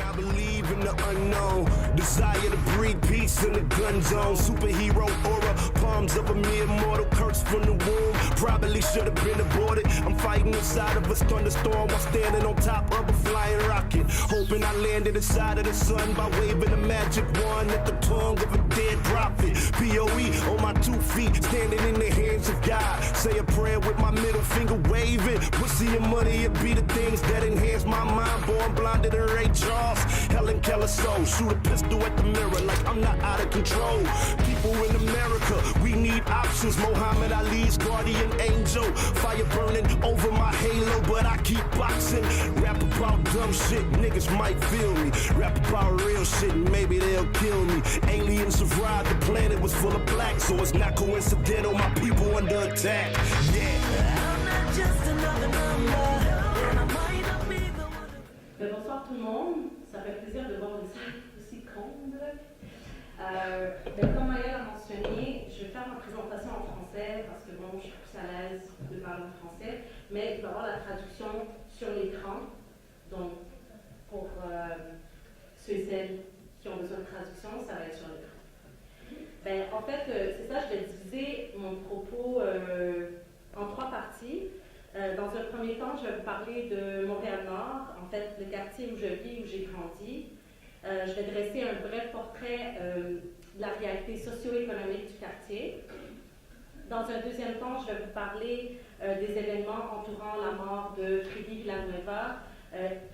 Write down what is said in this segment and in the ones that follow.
I believe in the unknown. Desire to breed peace in the gun zone. Superhero aura, palms of a mere mortal, cursed from the womb. Probably should have been aborted. I'm fighting inside of a thunderstorm while standing on top of a flying rocket. Hoping I landed inside of the sun by waving a magic wand at the tongue of a dead prophet. POE on my 2 feet, standing in the hands of God. Say a prayer with my middle finger waving. Pussy and money, it be the things that enhance my mind. Born blinded than Ray Charles. Helen Keller soul. Shoot a pistol at the mirror like I'm not out of control. People in America, we need options. Muhammad Ali's guardian angel. Fire burning over my halo, but I keep boxing. Rap about dumb shit, niggas might feel me. Rap about real shit, maybe they'll kill me. Aliens arrived, the planet was full of black, so it's not coincidental, my people under attack. Yeah. I'm not just another number, and I might not be the one. Bonsoir tout le monde, ça fait plaisir de voir aussi grande. Comme Maya l'a mentionné, je vais faire ma présentation en français parce que bon, je suis plus à l'aise de parler en français, mais il va y avoir la traduction sur l'écran. Donc, pour ceux et celles qui ont besoin de traduction, ça va être sur l'écran. En fait, c'est ça, je vais diviser mon propos en 3 parties. Dans un premier temps, je vais vous parler de Montréal-Nord, en fait, le quartier où je vis, où j'ai grandi. Je vais dresser un bref portrait de la réalité socio-économique du quartier. Dans un deuxième temps, je vais vous parler des événements entourant la mort de Fredy Villanueva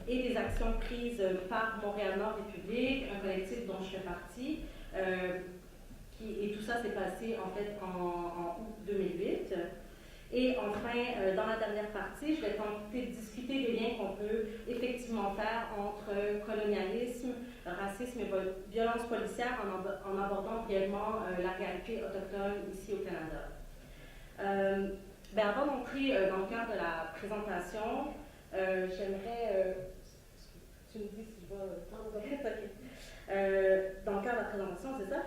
et des actions prises par Montréal-Nord Républik, un collectif dont je fais partie. Et tout ça s'est passé en fait en août 2008. Et enfin, dans la dernière partie, je vais tenter de discuter des liens qu'on peut effectivement faire entre colonialisme, racisme et violence policière en abordant brièvement la réalité autochtone ici au Canada. Avant d'entrer dans le cadre de la présentation, j'aimerais... tu me dis si je vais... dans le cadre de la présentation, c'est ça.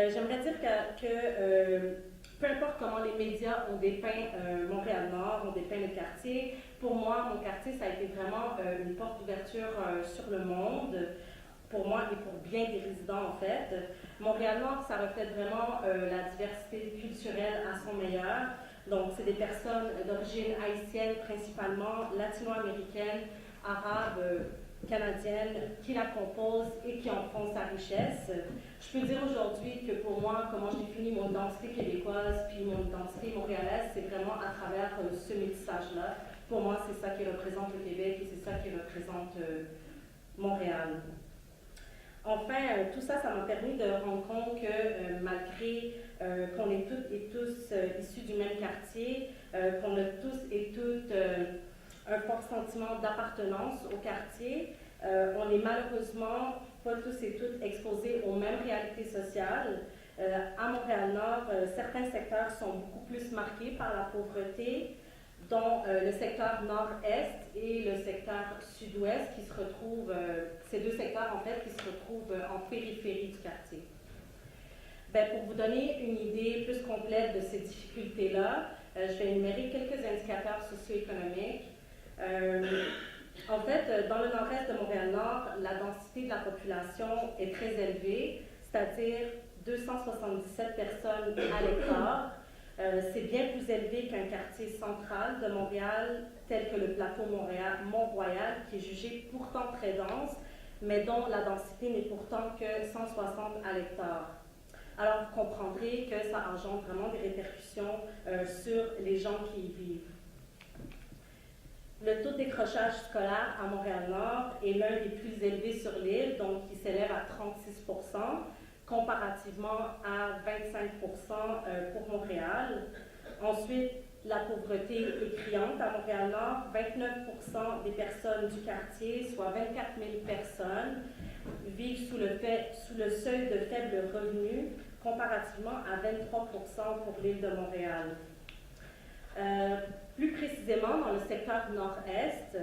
J'aimerais dire que peu importe comment les médias ont dépeint Montréal-Nord, ont dépeint le quartier, pour moi, mon quartier, ça a été vraiment une porte d'ouverture sur le monde, pour moi et pour bien des résidents en fait. Montréal-Nord, ça reflète vraiment la diversité culturelle à son meilleur. Donc, c'est des personnes d'origine haïtienne principalement, latino-américaine, arabe, canadienne, qui la composent et qui en font sa richesse. Je peux dire aujourd'hui que pour moi, comment je définis mon identité québécoise puis mon identité montréalaise, c'est vraiment à travers ce métissage-là. Pour moi, c'est ça qui représente le Québec et c'est ça qui représente Montréal. Enfin, tout ça, ça m'a permis de rendre compte que malgré qu'on est toutes et tous issus du même quartier, qu'on a tous et toutes un fort sentiment d'appartenance au quartier, on est malheureusement pas tous et toutes exposés aux mêmes réalités sociales. À Montréal-Nord, certains secteurs sont beaucoup plus marqués par la pauvreté, dont le secteur nord-est et le secteur sud-ouest qui se retrouvent, ces 2 secteurs en fait, qui se retrouvent en périphérie du quartier. Pour vous donner une idée plus complète de ces difficultés-là, je vais énumérer quelques indicateurs socio-économiques. En fait, dans le nord-est de Montréal-Nord, la densité de la population est très élevée, c'est-à-dire 277 personnes à l'hectare. C'est bien plus élevé qu'un quartier central de Montréal, tel que le plateau Mont-Royal, qui est jugé pourtant très dense, mais dont la densité n'est pourtant que 160 à l'hectare. Alors, vous comprendrez que ça engendre vraiment des répercussions sur les gens qui y vivent. Le taux de décrochage scolaire à Montréal-Nord est l'un des plus élevés sur l'île, donc qui s'élève à 36%, comparativement à 25% pour Montréal. Ensuite, la pauvreté est criante à Montréal-Nord. 29% des personnes du quartier, soit 24 000 personnes, vivent sous le seuil de faible revenu, comparativement à 23% pour l'île de Montréal. Plus précisément, dans le secteur nord-est,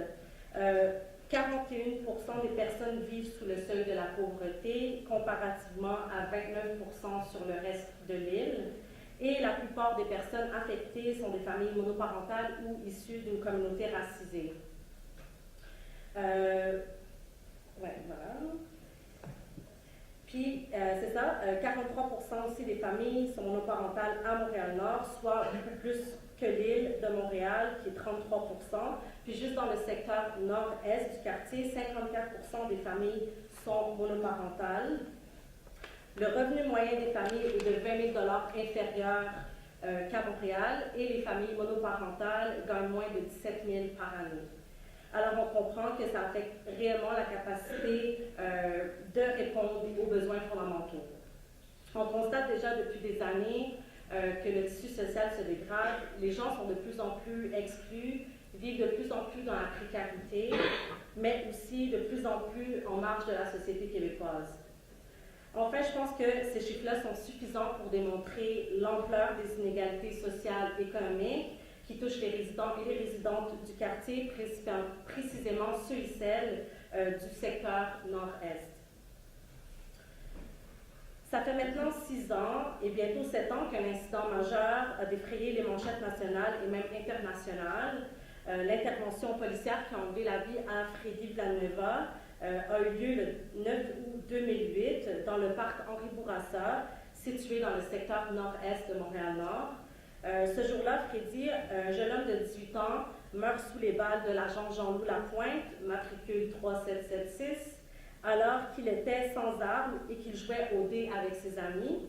41% des personnes vivent sous le seuil de la pauvreté, comparativement à 29% sur le reste de l'île. Et la plupart des personnes affectées sont des familles monoparentales ou issues d'une communauté racisée. Voilà. 43% aussi des familles sont monoparentales à Montréal-Nord, soit beaucoup plus que l'île de Montréal, qui est 33%. Puis juste dans le secteur nord-est du quartier, 54% des familles sont monoparentales. Le revenu moyen des familles est de 20 000 $ inférieur qu'à Montréal, et les familles monoparentales gagnent moins de 17 000 $ par année. Alors, on comprend que ça affecte réellement la capacité de répondre aux besoins fondamentaux. On constate déjà depuis des années que le tissu social se dégrade, les gens sont de plus en plus exclus, vivent de plus en plus dans la précarité, mais aussi de plus en plus en marge de la société québécoise. Enfin, je pense que ces chiffres-là sont suffisants pour démontrer l'ampleur des inégalités sociales et économiques qui touchent les résidents et les résidentes du quartier, précisément ceux et celles du secteur nord-est. Ça fait maintenant 6 ans et bientôt 7 ans qu'un incident majeur a défrayé les manchettes nationales et même internationales. L'intervention policière qui a enlevé la vie à Fredy Villanueva a eu lieu le 9 août 2008 dans le parc Henri Bourassa, situé dans le secteur nord-est de Montréal-Nord. Ce jour-là, Fredy, un jeune homme de 18 ans, meurt sous les balles de l'agent Jean-Loup Lapointe, matricule 3776, alors qu'il était sans armes et qu'il jouait au dé avec ses amis.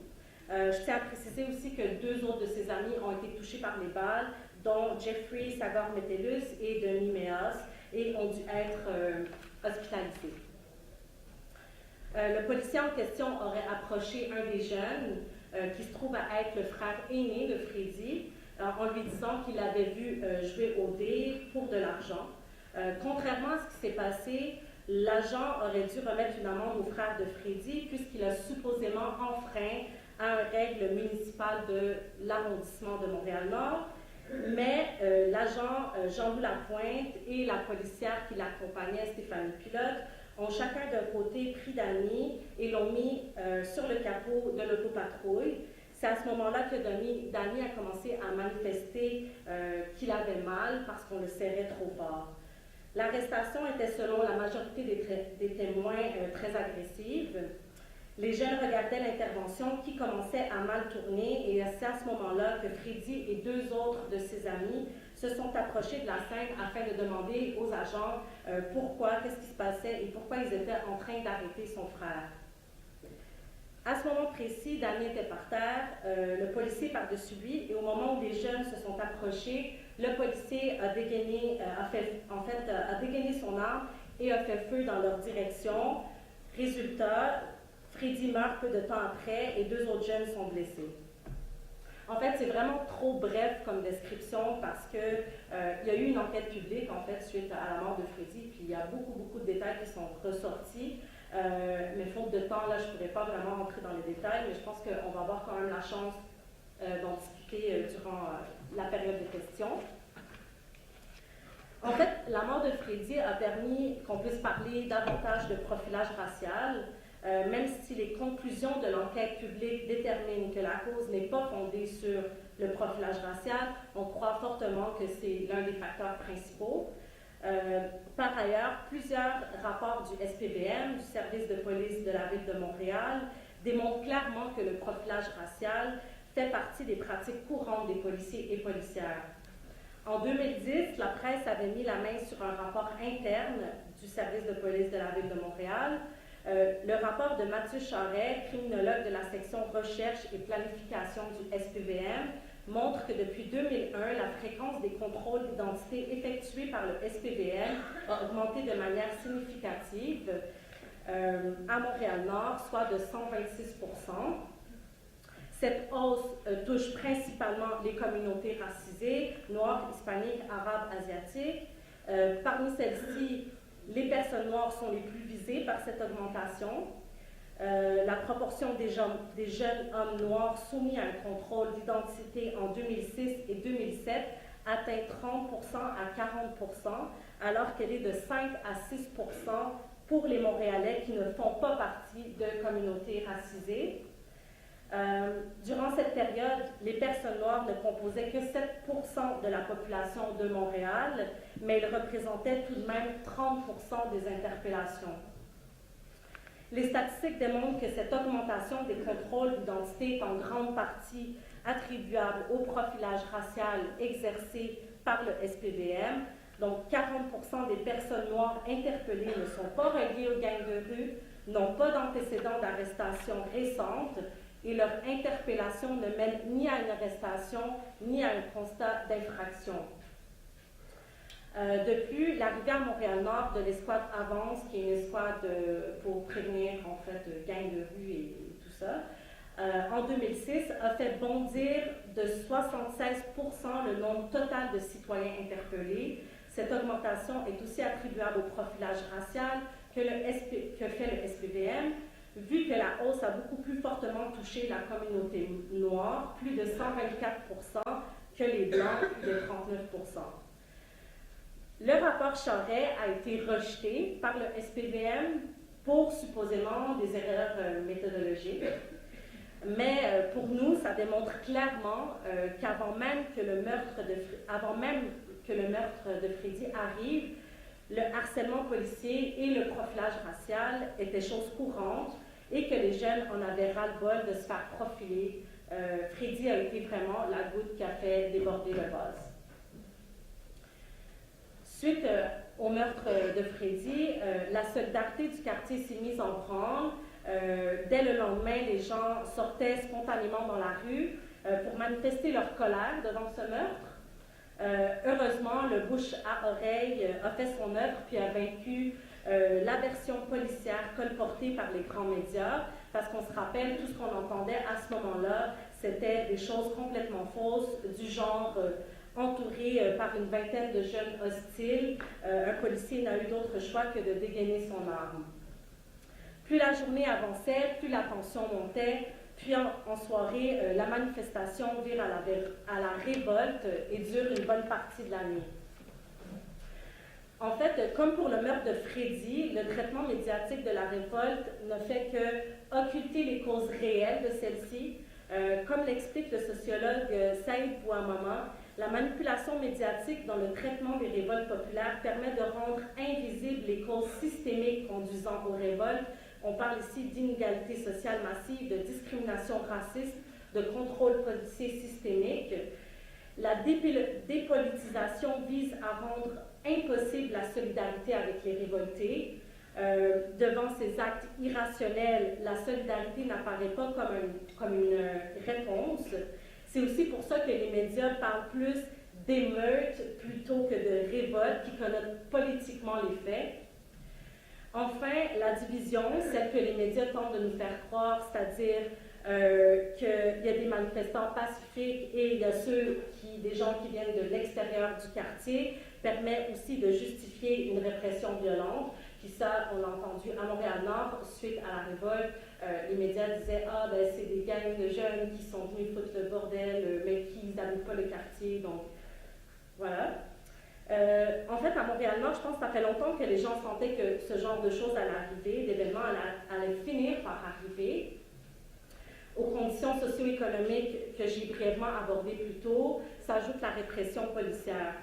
Je tiens à préciser aussi que 2 autres de ses amis ont été touchés par les balles, dont Jeffrey Sagor-Metellus et Denis Méas, et ont dû être hospitalisés. Le policier en question aurait approché un des jeunes, qui se trouve à être le frère aîné de Fredy, en lui disant qu'il l'avait vu jouer au dé pour de l'argent. Contrairement à ce qui s'est passé, l'agent aurait dû remettre une amende au frère de Fredy puisqu'il a supposément enfreint à une règle municipale de l'arrondissement de Montréal-Nord, mais l'agent Jean-Loup Lapointe et la policière qui l'accompagnait, Stéphanie Pilote, ont chacun d'un côté pris Danny et l'ont mis sur le capot de l'autopatrouille. C'est à ce moment-là que Danny a commencé à manifester qu'il avait mal parce qu'on le serrait trop fort. L'arrestation était, selon la majorité des témoins, très agressive. Les jeunes regardaient l'intervention qui commençait à mal tourner et c'est à ce moment-là que Fredy et 2 autres de ses amis se sont approchés de la scène afin de demander aux agents qu'est-ce qui se passait et pourquoi ils étaient en train d'arrêter son frère. À ce moment précis, Danny était par terre, le policier par-dessus lui, et au moment où les jeunes se sont approchés, le policier a dégainé son arme et a fait feu dans leur direction. Résultat, Fredy meurt peu de temps après et 2 autres jeunes sont blessés. En fait, c'est vraiment trop bref comme description parce que il y a eu une enquête publique en fait suite à la mort de Fredy, puis il y a beaucoup de détails qui sont ressortis. Mais faute de temps, là, je ne pourrais pas vraiment rentrer dans les détails, mais je pense qu'on va avoir quand même la chance d'en discuter durant la période de questions. En fait, la mort de Fredy a permis qu'on puisse parler davantage de profilage racial, même si les conclusions de l'enquête publique déterminent que la cause n'est pas fondée sur le profilage racial, on croit fortement que c'est l'un des facteurs principaux. Par ailleurs, plusieurs rapports du SPVM, du service de police de la Ville de Montréal, démontrent clairement que le profilage racial fait partie des pratiques courantes des policiers et policières. En 2010, la presse avait mis la main sur un rapport interne du service de police de la Ville de Montréal. Le rapport de Mathieu Charret, criminologue de la section recherche et planification du SPVM, montre que depuis 2001, la fréquence des contrôles d'identité effectués par le SPVM a augmenté de manière significative à Montréal-Nord, soit de 126%. Cette hausse touche principalement les communautés racisées, noires, hispaniques, arabes, asiatiques. Parmi celles-ci, les personnes noires sont les plus visées par cette augmentation. La proportion des jeunes hommes noirs soumis à un contrôle d'identité en 2006 et 2007 atteint 30% à 40%, alors qu'elle est de 5 à 6% pour les Montréalais qui ne font pas partie de communautés racisées. Durant cette période, les personnes noires ne composaient que 7% de la population de Montréal, mais ils représentaient tout de même 30% des interpellations. Les statistiques démontrent que cette augmentation des contrôles d'identité est en grande partie attribuable au profilage racial exercé par le SPVM. Donc, 40% des personnes noires interpellées ne sont pas reliées aux gangs de rue, n'ont pas d'antécédents d'arrestation récente et leur interpellation ne mène ni à une arrestation ni à un constat d'infraction. Depuis l'arrivée à Montréal-Nord de l'escouade Avance, qui est une escouade pour prévenir en fait gangs de rue et tout ça, en 2006 a fait bondir de 76% le nombre total de citoyens interpellés. Cette augmentation est aussi attribuable au profilage racial que fait le SPVM, vu que la hausse a beaucoup plus fortement touché la communauté noire, plus de 124%, que les blancs, plus de 39%. Le rapport Charret a été rejeté par le SPVM pour supposément des erreurs méthodologiques. Mais pour nous, ça démontre clairement qu'avant même que le meurtre de Fredy arrive, le harcèlement policier et le profilage racial étaient choses courantes et que les jeunes en avaient ras-le-bol de se faire profiler. Fredy a été vraiment la goutte qui a fait déborder le vase. Suite au meurtre de Fredy, la solidarité du quartier s'est mise en branle. Dès le lendemain, les gens sortaient spontanément dans la rue pour manifester leur colère devant ce meurtre. Heureusement, le bouche à oreille a fait son œuvre puis a vaincu l'aversion policière colportée par les grands médias, parce qu'on se rappelle, tout ce qu'on entendait à ce moment-là, c'était des choses complètement fausses, du genre entouré par une vingtaine de jeunes hostiles, un policier n'a eu d'autre choix que de dégainer son arme. Plus la journée avançait, plus la tension montait, puis en soirée, la manifestation vire à la révolte et dure une bonne partie de la nuit. En fait, comme pour le meurtre de Fredy, le traitement médiatique de la révolte ne fait que occulter les causes réelles de celle-ci. Comme l'explique le sociologue Saïd Bouamama, la manipulation médiatique dans le traitement des révoltes populaires permet de rendre invisibles les causes systémiques conduisant aux révoltes. On parle ici d'inégalité sociale massive, de discrimination raciste, de contrôle policier systémique. La dépolitisation vise à rendre impossible la solidarité avec les révoltés. Devant ces actes irrationnels, la solidarité n'apparaît pas comme une réponse. C'est aussi pour ça que les médias parlent plus d'émeutes plutôt que de révoltes qui connotent politiquement les faits. Enfin, la division, celle que les médias tentent de nous faire croire, c'est-à-dire qu'il y a des manifestants pacifiques et il y a des gens qui viennent de l'extérieur du quartier, permet aussi de justifier une répression violente. Puis ça, on l'a entendu à Montréal-Nord, suite à la révolte, les médias disaient « Ah, ben c'est des gangs de jeunes qui sont venus foutre le bordel, mais qui n'habitent pas le quartier. » Donc, voilà. En fait, à Montréal-Nord, je pense que ça fait longtemps que les gens sentaient que ce genre de choses allait arriver, d'événements allaient finir par arriver. Aux conditions socio-économiques que j'ai brièvement abordées plus tôt, s'ajoute la répression policière.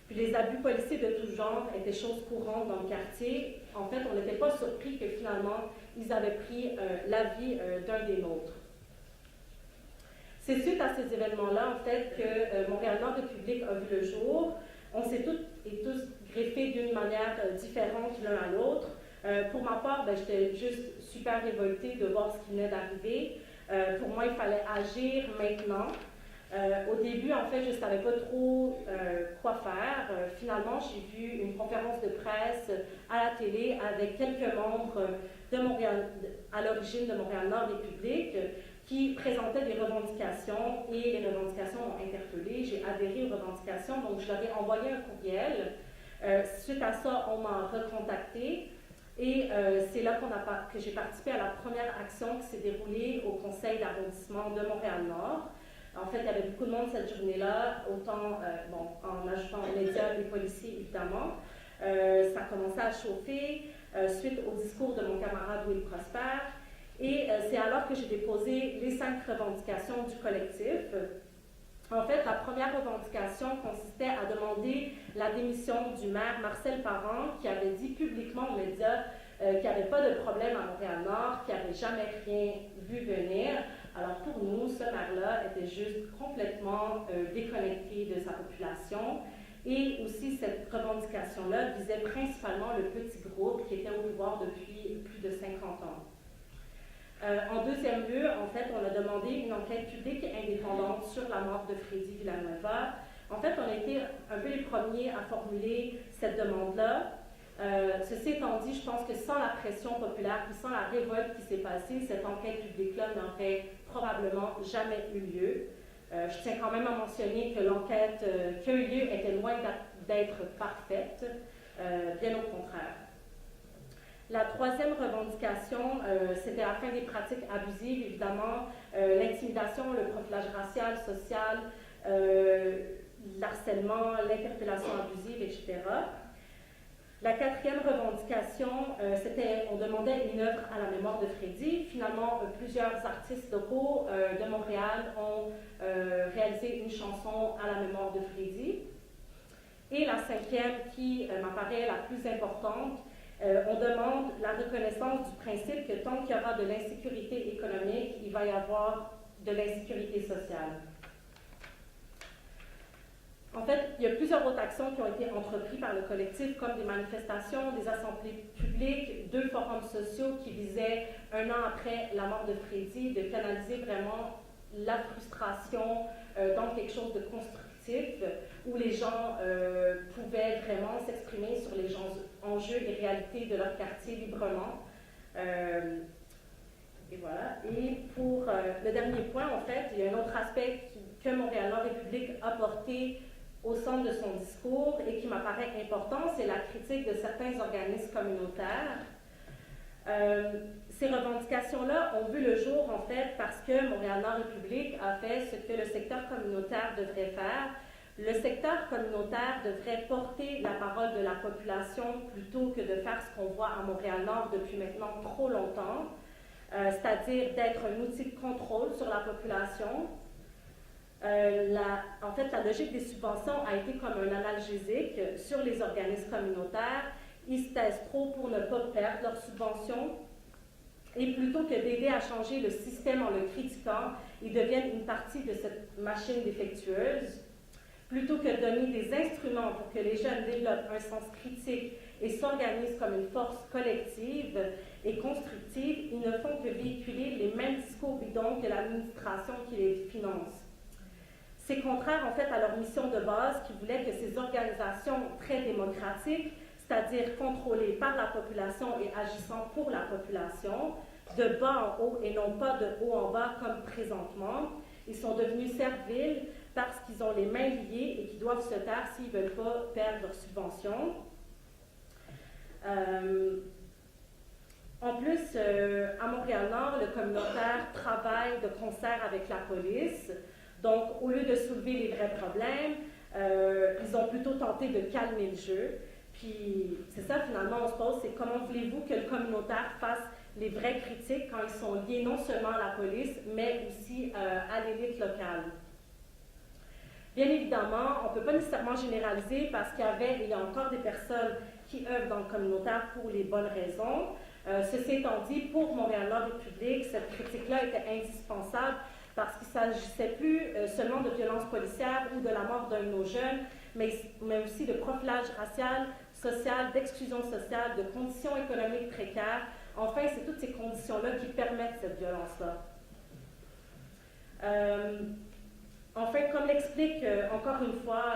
Puis les abus policiers de tout genre étaient choses courantes dans le quartier. En fait, on n'était pas surpris que finalement, ils avaient pris la vie d'un des nôtres. C'est suite à ces événements-là, en fait, que Montréal-Nord Républik a vu le jour. On s'est toutes et tous greffés d'une manière différente l'un à l'autre. Pour ma part, j'étais juste super révoltée de voir ce qui venait d'arriver. Pour moi, il fallait agir maintenant. Au début, en fait, je ne savais pas trop quoi faire. Finalement, j'ai vu une conférence de presse à la télé avec quelques membres de Montréal, à l'origine de Montréal-Nord Républik, qui présentaient des revendications et les revendications m'ont interpellée. J'ai adhéré aux revendications, donc je leur ai envoyé un courriel. Suite à ça, on m'a recontacté et c'est là que j'ai participé à la première action qui s'est déroulée au conseil d'arrondissement de Montréal-Nord. En fait, il y avait beaucoup de monde cette journée-là, autant en ajoutant les médias, les policiers évidemment. Ça commençait à chauffer suite au discours de mon camarade Will Prosper. Et c'est alors que j'ai déposé les 5 revendications du collectif. En fait, la première revendication consistait à demander la démission du maire Marcel Parent, qui avait dit publiquement aux médias qu'il n'y avait pas de problème à Montréal-Nord qui n'avait jamais rien vu venir. Alors pour nous, ce maire-là était juste complètement déconnecté de sa population. Et aussi, cette revendication-là visait principalement le petit groupe qui était au pouvoir depuis plus de 50 ans. En deuxième lieu, en fait, on a demandé une enquête publique et indépendante sur la mort de Fredy Villanueva. En fait, on a été un peu les premiers à formuler cette demande-là. Ceci étant dit, je pense que sans la pression populaire et sans la révolte qui s'est passée, cette enquête publique-là n'aurait probablement jamais eu lieu. Je tiens quand même à mentionner que l'enquête qui a eu lieu était loin d'être parfaite, bien au contraire. La troisième revendication, c'était la fin des pratiques abusives, évidemment, l'intimidation, le profilage racial, social, l'harcèlement, l'interpellation abusive, etc. La quatrième revendication, c'était, on demandait une œuvre à la mémoire de Fredy. Finalement, plusieurs artistes locaux de Montréal ont réalisé une chanson à la mémoire de Fredy. Et la cinquième, qui m'apparaît la plus importante, on demande la reconnaissance du principe que tant qu'il y aura de l'insécurité économique, il va y avoir de l'insécurité sociale. En fait, il y a plusieurs autres actions qui ont été entreprises par le collectif, comme des manifestations, des assemblées publiques, 2 forums sociaux qui visaient, 1 an après la mort de Fredy, de canaliser vraiment la frustration dans quelque chose de constructif, où les gens pouvaient vraiment s'exprimer sur les enjeux et réalités de leur quartier librement. Et voilà. Et pour le dernier point, en fait, il y a un autre aspect que Montréal-Nord Républik a porté au centre de son discours et qui m'apparaît important, c'est la critique de certains organismes communautaires. Ces revendications-là ont vu le jour, en fait, parce que Montréal-Nord Républik a fait ce que le secteur communautaire devrait faire. Le secteur communautaire devrait porter la parole de la population plutôt que de faire ce qu'on voit à Montréal-Nord depuis maintenant trop longtemps, c'est-à-dire d'être un outil de contrôle sur la population. En fait, la logique des subventions a été comme un analgésique sur les organismes communautaires. Ils se taisent trop pour ne pas perdre leurs subventions. Et plutôt que d'aider à changer le système en le critiquant, ils deviennent une partie de cette machine défectueuse. Plutôt que de donner des instruments pour que les jeunes développent un sens critique et s'organisent comme une force collective et constructive, ils ne font que véhiculer les mêmes discours bidons que l'administration qui les finance. C'est contraire en fait à leur mission de base qui voulait que ces organisations très démocratiques, c'est-à-dire contrôlées par la population et agissant pour la population, de bas en haut et non pas de haut en bas comme présentement, ils sont devenus serviles parce qu'ils ont les mains liées et qu'ils doivent se taire s'ils ne veulent pas perdre leurs subventions. En plus, à Montréal-Nord, le communautaire travaille de concert avec la police. Donc, au lieu de soulever les vrais problèmes, ils ont plutôt tenté de calmer le jeu. Puis, c'est ça, finalement, on se pose, c'est comment voulez-vous que le communautaire fasse les vraies critiques quand ils sont liés non seulement à la police, mais aussi à l'élite locale. Bien évidemment, on ne peut pas nécessairement généraliser parce qu'il y avait et il y a encore des personnes qui œuvrent dans le communautaire pour les bonnes raisons. Ceci étant dit, pour Montréal-Nord Républik, cette critique-là était indispensable parce qu'il ne s'agissait plus seulement de violences policières ou de la mort d'un de nos jeunes, mais aussi de profilage racial, social, d'exclusion sociale, de conditions économiques précaires. Enfin, c'est toutes ces conditions-là qui permettent cette violence-là. Enfin, comme l'explique encore une fois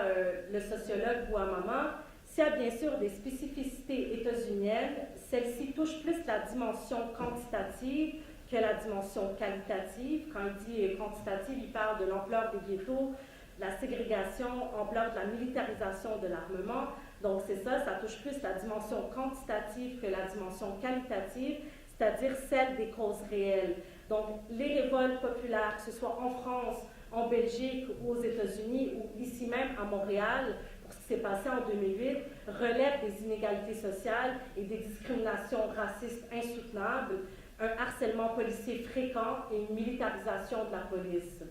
le sociologue Bouamama, s'il y a bien sûr des spécificités états-uniennes, celles-ci touchent plus la dimension quantitative que la dimension qualitative. Quand il dit quantitative, il parle de l'ampleur des ghettos, la ségrégation, ampleur de la militarisation de l'armement. Donc c'est ça, ça touche plus la dimension quantitative que la dimension qualitative, c'est-à-dire celle des causes réelles. Donc les révoltes populaires, que ce soit en France, en Belgique ou aux États-Unis ou ici même à Montréal, pour ce qui s'est passé en 2008, relèvent des inégalités sociales et des discriminations racistes insoutenables, un harcèlement policier fréquent et une militarisation de la police.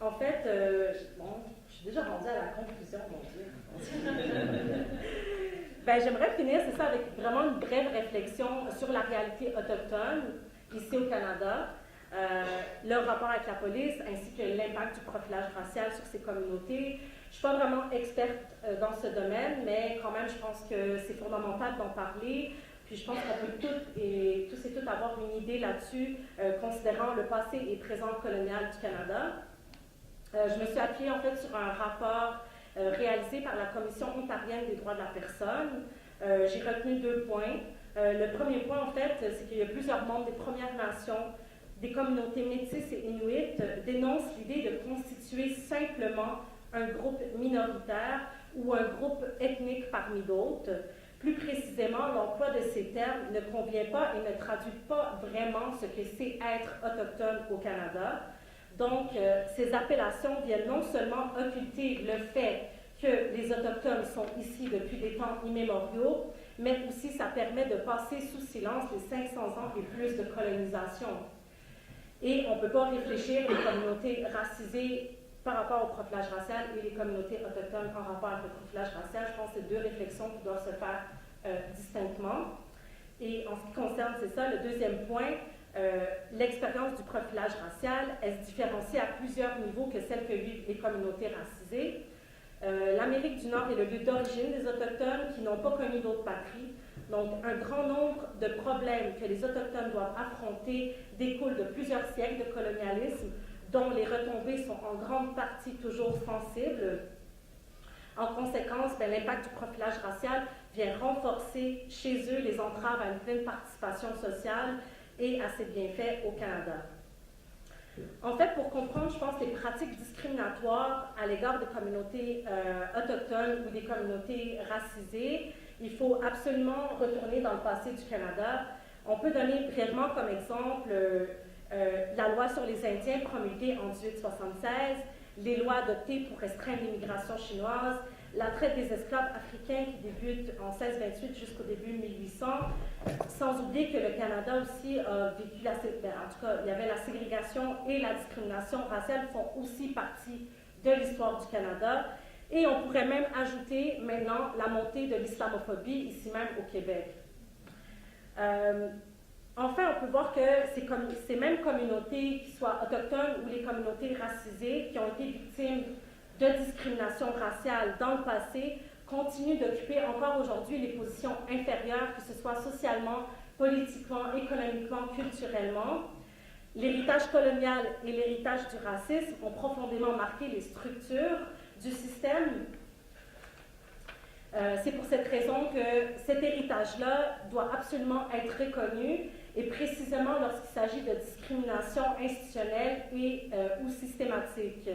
En fait, bon, je suis déjà rendue à la conclusion, mon Dieu. J'aimerais finir, c'est ça, avec vraiment une brève réflexion sur la réalité autochtone ici au Canada, leur rapport avec la police, ainsi que l'impact du profilage racial sur ces communautés. Je ne suis pas vraiment experte dans ce domaine, mais quand même, je pense que c'est fondamental d'en parler. Puis je pense qu'on peut tous et toutes avoir une idée là-dessus, considérant le passé et présent colonial du Canada. Je me suis appuyée en fait sur un rapport réalisé par la Commission ontarienne des droits de la personne. J'ai retenu 2 points. Le premier point, en fait, c'est qu'il y a plusieurs membres des Premières Nations, des communautés métisses et inuites, dénoncent l'idée de constituer simplement un groupe minoritaire ou un groupe ethnique parmi d'autres. Plus précisément, l'emploi de ces termes ne convient pas et ne traduit pas vraiment ce que c'est être autochtone au Canada. Donc, ces appellations viennent non seulement occulter le fait que les Autochtones sont ici depuis des temps immémoriaux, mais aussi ça permet de passer sous silence les 500 ans et plus de colonisation. Et on ne peut pas réfléchir les communautés racisées par rapport au profilage racial et les communautés autochtones en rapport avec le profilage racial. Je pense que c'est 2 réflexions qui doivent se faire distinctement. Et en ce qui concerne, c'est ça, le deuxième point, l'expérience du profilage racial, elle se différencie à plusieurs niveaux que celle que vivent les communautés racisées. L'Amérique du Nord est le lieu d'origine des Autochtones qui n'ont pas connu d'autres patries. Donc, un grand nombre de problèmes que les Autochtones doivent affronter découlent de plusieurs siècles de colonialisme, dont les retombées sont en grande partie toujours sensibles. En conséquence, l'impact du profilage racial vient renforcer chez eux les entraves à une pleine participation sociale et à ses bienfaits au Canada. En fait, pour comprendre, je pense, les pratiques discriminatoires à l'égard des communautés autochtones ou des communautés racisées, il faut absolument retourner dans le passé du Canada. On peut donner brièvement comme exemple la loi sur les Indiens promulguée en 1876, les lois adoptées pour restreindre l'immigration chinoise, la traite des esclaves africains qui débute en 1628 jusqu'au début 1800, sans oublier que le Canada aussi a vécu, en tout cas, il y avait la ségrégation et la discrimination raciale font aussi partie de l'histoire du Canada. Et on pourrait même ajouter maintenant la montée de l'islamophobie ici même au Québec. Enfin, on peut voir que ces mêmes communautés, qui soient autochtones ou les communautés racisées, qui ont été victimes de discrimination raciale dans le passé, continuent d'occuper encore aujourd'hui les positions inférieures, que ce soit socialement, politiquement, économiquement, culturellement. L'héritage colonial et l'héritage du racisme ont profondément marqué les structures du système. C'est pour cette raison que cet héritage-là doit absolument être reconnu, et précisément lorsqu'il s'agit de discrimination institutionnelle et ou systématique.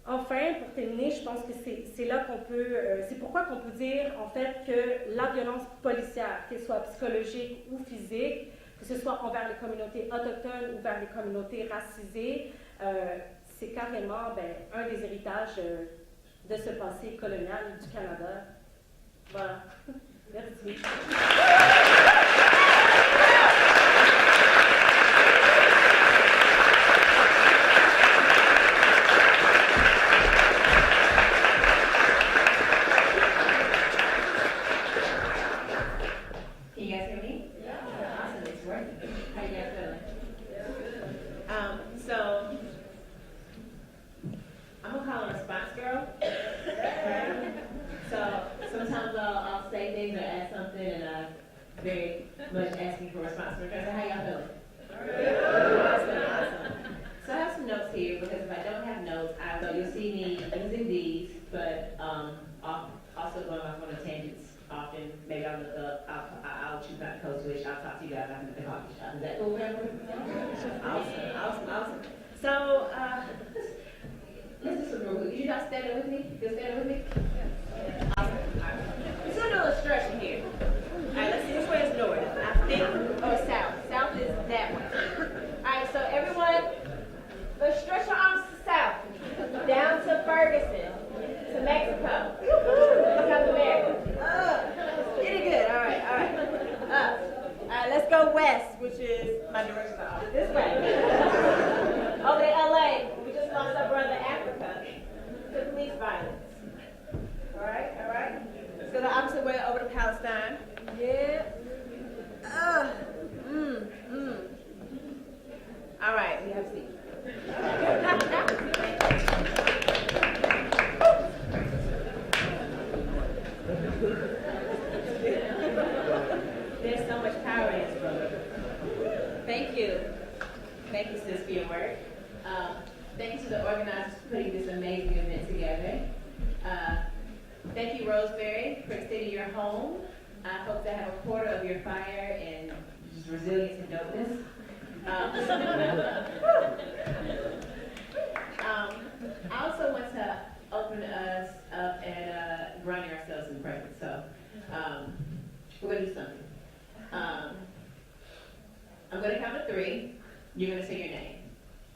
Enfin, pour terminer, je pense que c'est là qu'on peut, c'est pourquoi qu'on peut dire en fait que la violence policière, qu'elle soit psychologique ou physique, que ce soit envers les communautés autochtones ou vers les communautés racisées, c'est carrément un des héritages de ce passé colonial du Canada. Voilà. Merci. Very much asking for response. So how y'all feeling? Awesome. So I have some notes here because if I don't have notes, you'll see me using these, but also going off on tangents often. Maybe I'll look up, I'll choose not to code switch, I'll talk to you guys after the coffee shop. Is that cool? Awesome. So let's do some real quick. You guys standing with me? You standing with me? Awesome. All right. Let's do an illustration here. All right, let's see which way is north. I think, south. South is that way. All right, so everyone, let's stretch your arms to south, down to Ferguson, to Mexico, South America. Getting good. All right. Up. All right, let's go west, which is my direction. This way. Over to LA. We just lost our brother Africa to police violence. All right. Let's go the opposite way over to Palestine. Yeah. All right, we have a seat. There's so much power in this room. Thank you. Thank you, sis, for your work. Thank you to the organizers for putting this amazing event together. Thank you, Rosemary, for extending your home. I hope to have a quarter of your fire and just resilience and dopeness. I also want to open us up and ground ourselves in presence. So we're going to do something. I'm going to count to 3. You're going to say your name.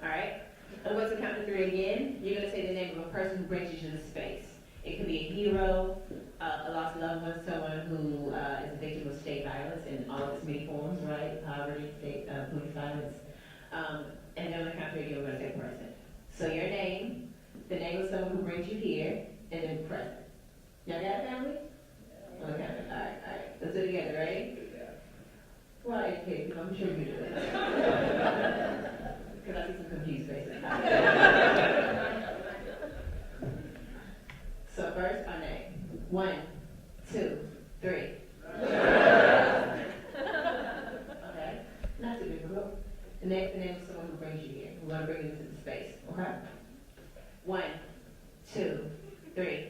All right? I'm going to count to 3 again. You're going to say the name of a person who brings you to the space. It could be a hero, a lost loved one, someone who is a victim of state violence in all of its many forms, right? Poverty, state, police violence. And then on the count of 3, you're going to say present. So your name, the name of someone who brings you here, and then present. Y'all got it, family? Okay. All right. Let's do it together, ready? Well, educated people, I'm sure you do it. Because I see some confused faces. So first, our name. 1, 2, 3. Okay. Not too difficult. The next, the name of someone who brings you here. We want to bring you into the space. Okay? 1, 2, 3.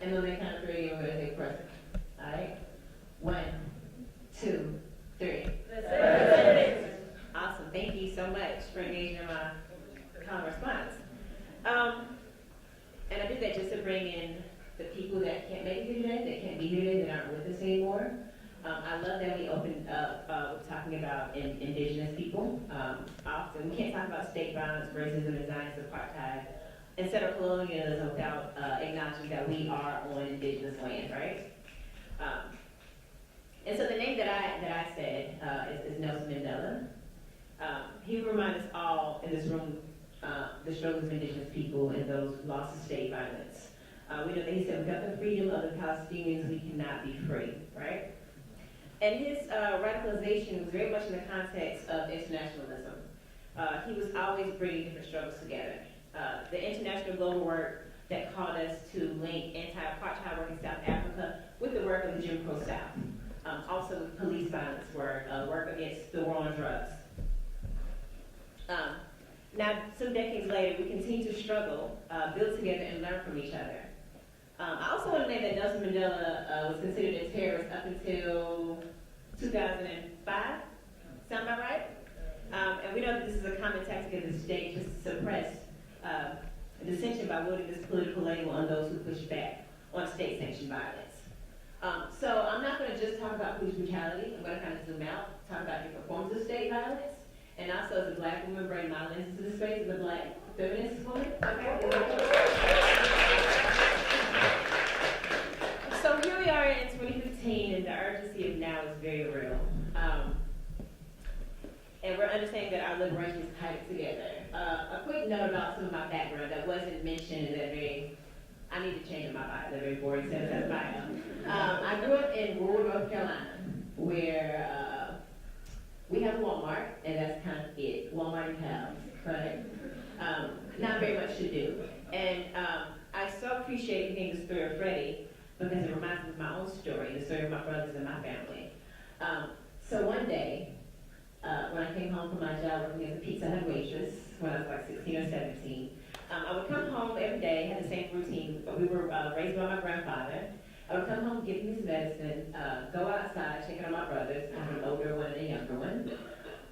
And then they count of 3, and we're going to take present. All right? 1, 2, 3. Awesome. Thank you so much for engaging in my calm response. And I do that just to bring in the people that can't make it here today, that can't be here today, that aren't with us anymore. I love that we opened up talking about indigenous people. Often we can't talk about state violence, racism, and Zionist apartheid, instead of colonialism, without acknowledging that we are on indigenous land, right? And so the name that I said is Nelson Mandela. He reminds us all in this room the struggles of indigenous people and those lost to state violence. We know that he said, without the freedom of the Palestinians, we cannot be free, right? And his radicalization was very much in the context of internationalism. He was always bringing different struggles together. The international global work that called us to link anti-apartheid work in South Africa with the work of the Jim Crow South. Also with police violence work, work against the war on drugs. Now, some decades later, we continue to struggle, build together, and learn from each other. I also want to name that Nelson Mandela was considered a terrorist up until 2005. Sound about right? And we know that this is a common tactic of the state to suppress dissension by wielding this political label on those who push back on state-sanctioned violence. So I'm not going to just talk about police brutality. I'm going to kind of zoom out, talk about different forms of state violence. And also, as a Black woman, bring my lens into the space as a Black feminist woman. So here we are in 2015, and the urgency of now is very real. And we're understanding that our liberation is tied together. A quick note about some of my background that wasn't mentioned in that I need to change my bio, the very boring sentence of bio. I grew up in rural North Carolina, where we have Walmart, and that's kind of it. Walmart and cows, right? Not very much to do. And I so appreciate hearing the story of Fredy because it reminds me of my own story, the story of my brothers and my family. So one day, when I came home from my job working as a Pizza Hut waitress, when I was like 16 or 17, I would come home every day, had the same routine, but we were raised by my grandfather. I would come home, give him his medicine, go outside, check on my brothers. I had an older one and a younger one,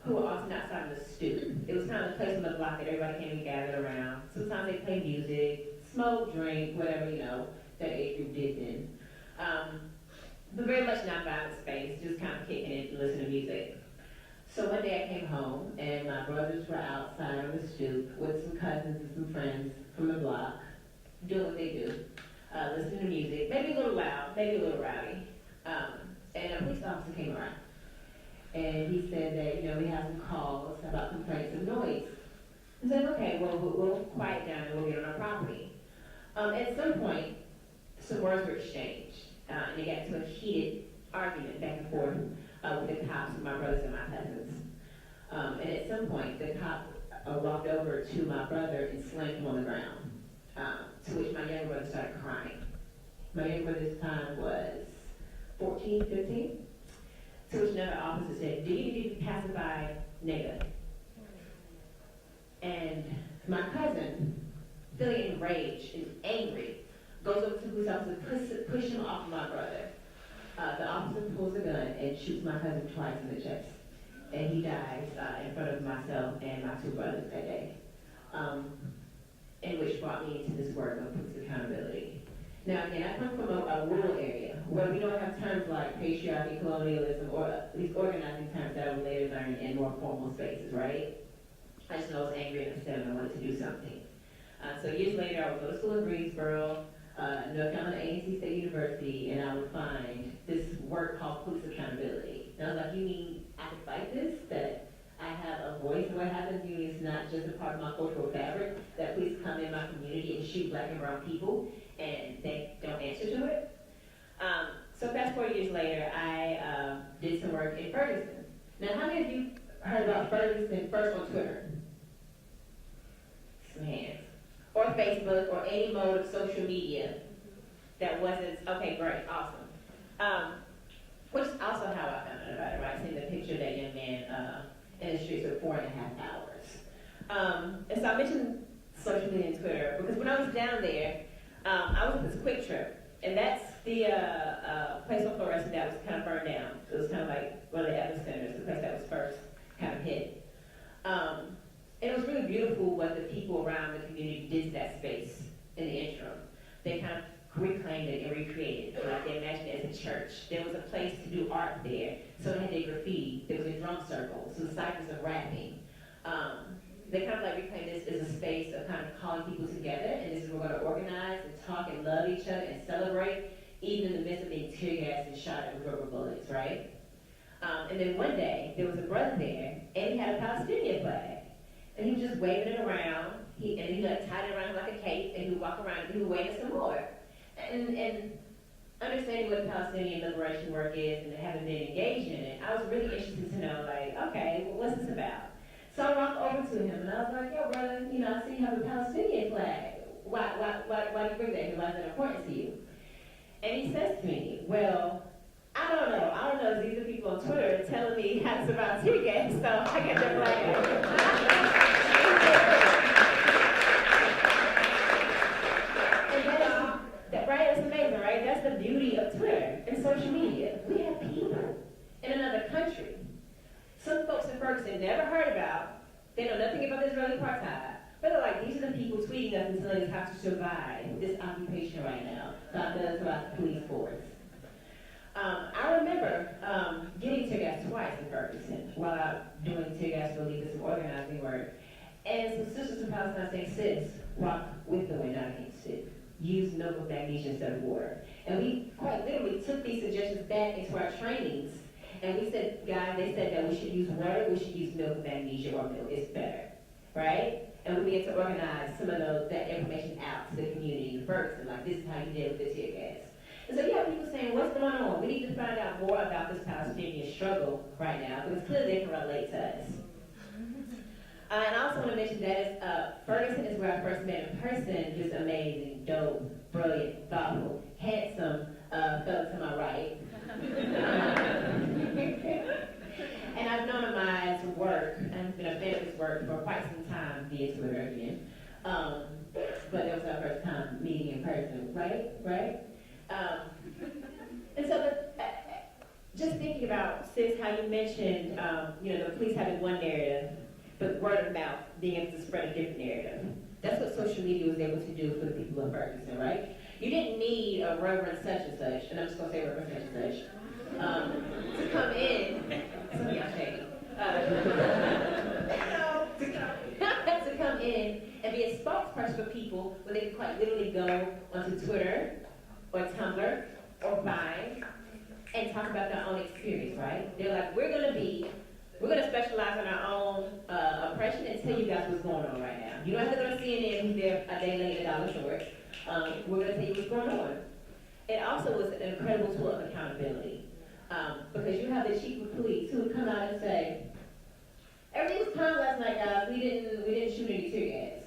who were often outside on the stoop. It was kind of a place on the block that everybody came and gathered around. Sometimes they played music, smoke, drink, whatever, that age group did then. But very much non-violent space, just kind of kicking it and listening to music. So one day I came home, and my brothers were outside on the stoop with some cousins and some friends from the block, doing what they do. Listening to music, maybe a little loud, maybe a little rowdy. And a police officer came around. And he said that, we have some calls about complaints of noise. I said, okay, well, we'll quiet down and we'll get on our property. At some point, some words were exchanged, and it got into a heated argument back and forth with the cops, with my brothers and my cousins. And at some point, the cop walked over to my brother and slammed him on the ground, to which my younger brother started crying. My younger brother this time was 14, 15, to which another officer said, "Do you need to be pacified, nigga?" And my cousin, feeling enraged and angry, goes over to the police officer, push him off my brother. The officer pulls a gun and shoots my cousin twice in the chest. And he dies in front of myself and my two brothers that day. And which brought me into this work of police accountability. Now again, I come from a rural area where we don't have terms like patriarchy, colonialism, or these organizing terms that I would later learn in more formal spaces, right? I just know I was angry and upset and I wanted to do something. So years later, I would go to school in Greensboro, North Carolina A&T State University, and I would find this work called police accountability. And I was like, you mean I could fight this? That I have a voice in what happens? You mean it's not just a part of my cultural fabric? That police come in my community and shoot black and brown people, and they don't answer to it? So fast forward years later, I did some work in Ferguson. Now, how many of you heard about Ferguson first on Twitter? Some hands. Or Facebook, or any mode of social media that wasn't, okay, great, awesome. Which is also how I found out about it, right? Seeing the picture of that young man in the streets for 4.5 hours. And so I mentioned social media and Twitter because when I was down there, I was at this Quick Trip, and that's the place on Florissant that was kind of burned down. It was kind of like one of the epicenters, the place that was first kind of hit. And it was really beautiful what the people around the community did to that space in the interim. They kind of reclaimed it and recreated it, like they imagined it as a church. There was a place to do art there. So they had their graffiti. There was a drum circle, some cyphers of rapping. They kind of like reclaimed this as a space of kind of calling people together, and this is where we're going to organize and talk and love each other and celebrate, even in the midst of being tear gassed and shot at with rubber bullets, right? And then one day, there was a brother there, and he had a Palestinian flag. And he was just waving it around, and he like tied it around like a cape, and he would walk around and he would wave it some more. And understanding what Palestinian liberation work is and having been engaged in it, I was really interested to know, like, okay, well, what's this about? So I walked over to him and I was like, yo, brother, you know, I see you have a Palestinian flag. Why do you bring that here? Why is that important to you? And he says to me, well, I don't know. These are people on Twitter telling me how to survive tear gas, so I got that flag. Right? It's amazing, right? That's the beauty of Twitter and social media. We have people in another country. Some folks in Ferguson never heard about. They know nothing about Israeli apartheid. But they're like, these are the people tweeting us and telling us how to survive this occupation right now. About the police force. I remember getting tear gas twice in Ferguson while out doing tear gas relief and some organizing work. And some sisters from Palestine saying, sis, walk with the wind, not against it. Use milk with magnesium instead of water. And we quite literally took these suggestions back into our trainings. And we said, guys, they said that we should use water, we should use milk with magnesium or milk. It's better, right? And we began to organize some of that information out to the community in Ferguson. Like, this is how you deal with the tear gas. And so you have people saying, what's going on? We need to find out more about this Palestinian struggle right now, because clearly they can relate to us. And I also want to mention that Ferguson is where I first met in person, just amazing, dope, brilliant, thoughtful, handsome fellow to my right. And I've known Ahmad's work, and I've been a fan of his work for quite some time via Twitter again. But that was our first time meeting in person, right? And so just thinking about, sis, how you mentioned, the police having one narrative, but word of mouth being able to spread a different narrative. That's what social media was able to do for the people of Ferguson, right? You didn't need a Reverend such and such, and I'm just going to say Reverend such and such, to come in, some of y'all shady, to come in and be a spokesperson for people when they could quite literally go onto Twitter or Tumblr or Vine and talk about their own experience, right? They're like, we're going to specialize in our own oppression and tell you guys what's going on right now. You don't have to go to CNN, who's there a day late, $1 short. We're going to tell you what's going on. It also was an incredible tool of accountability, because you have the chief of police who would come out and say, everything was calm last night, guys. We didn't shoot any tear gas.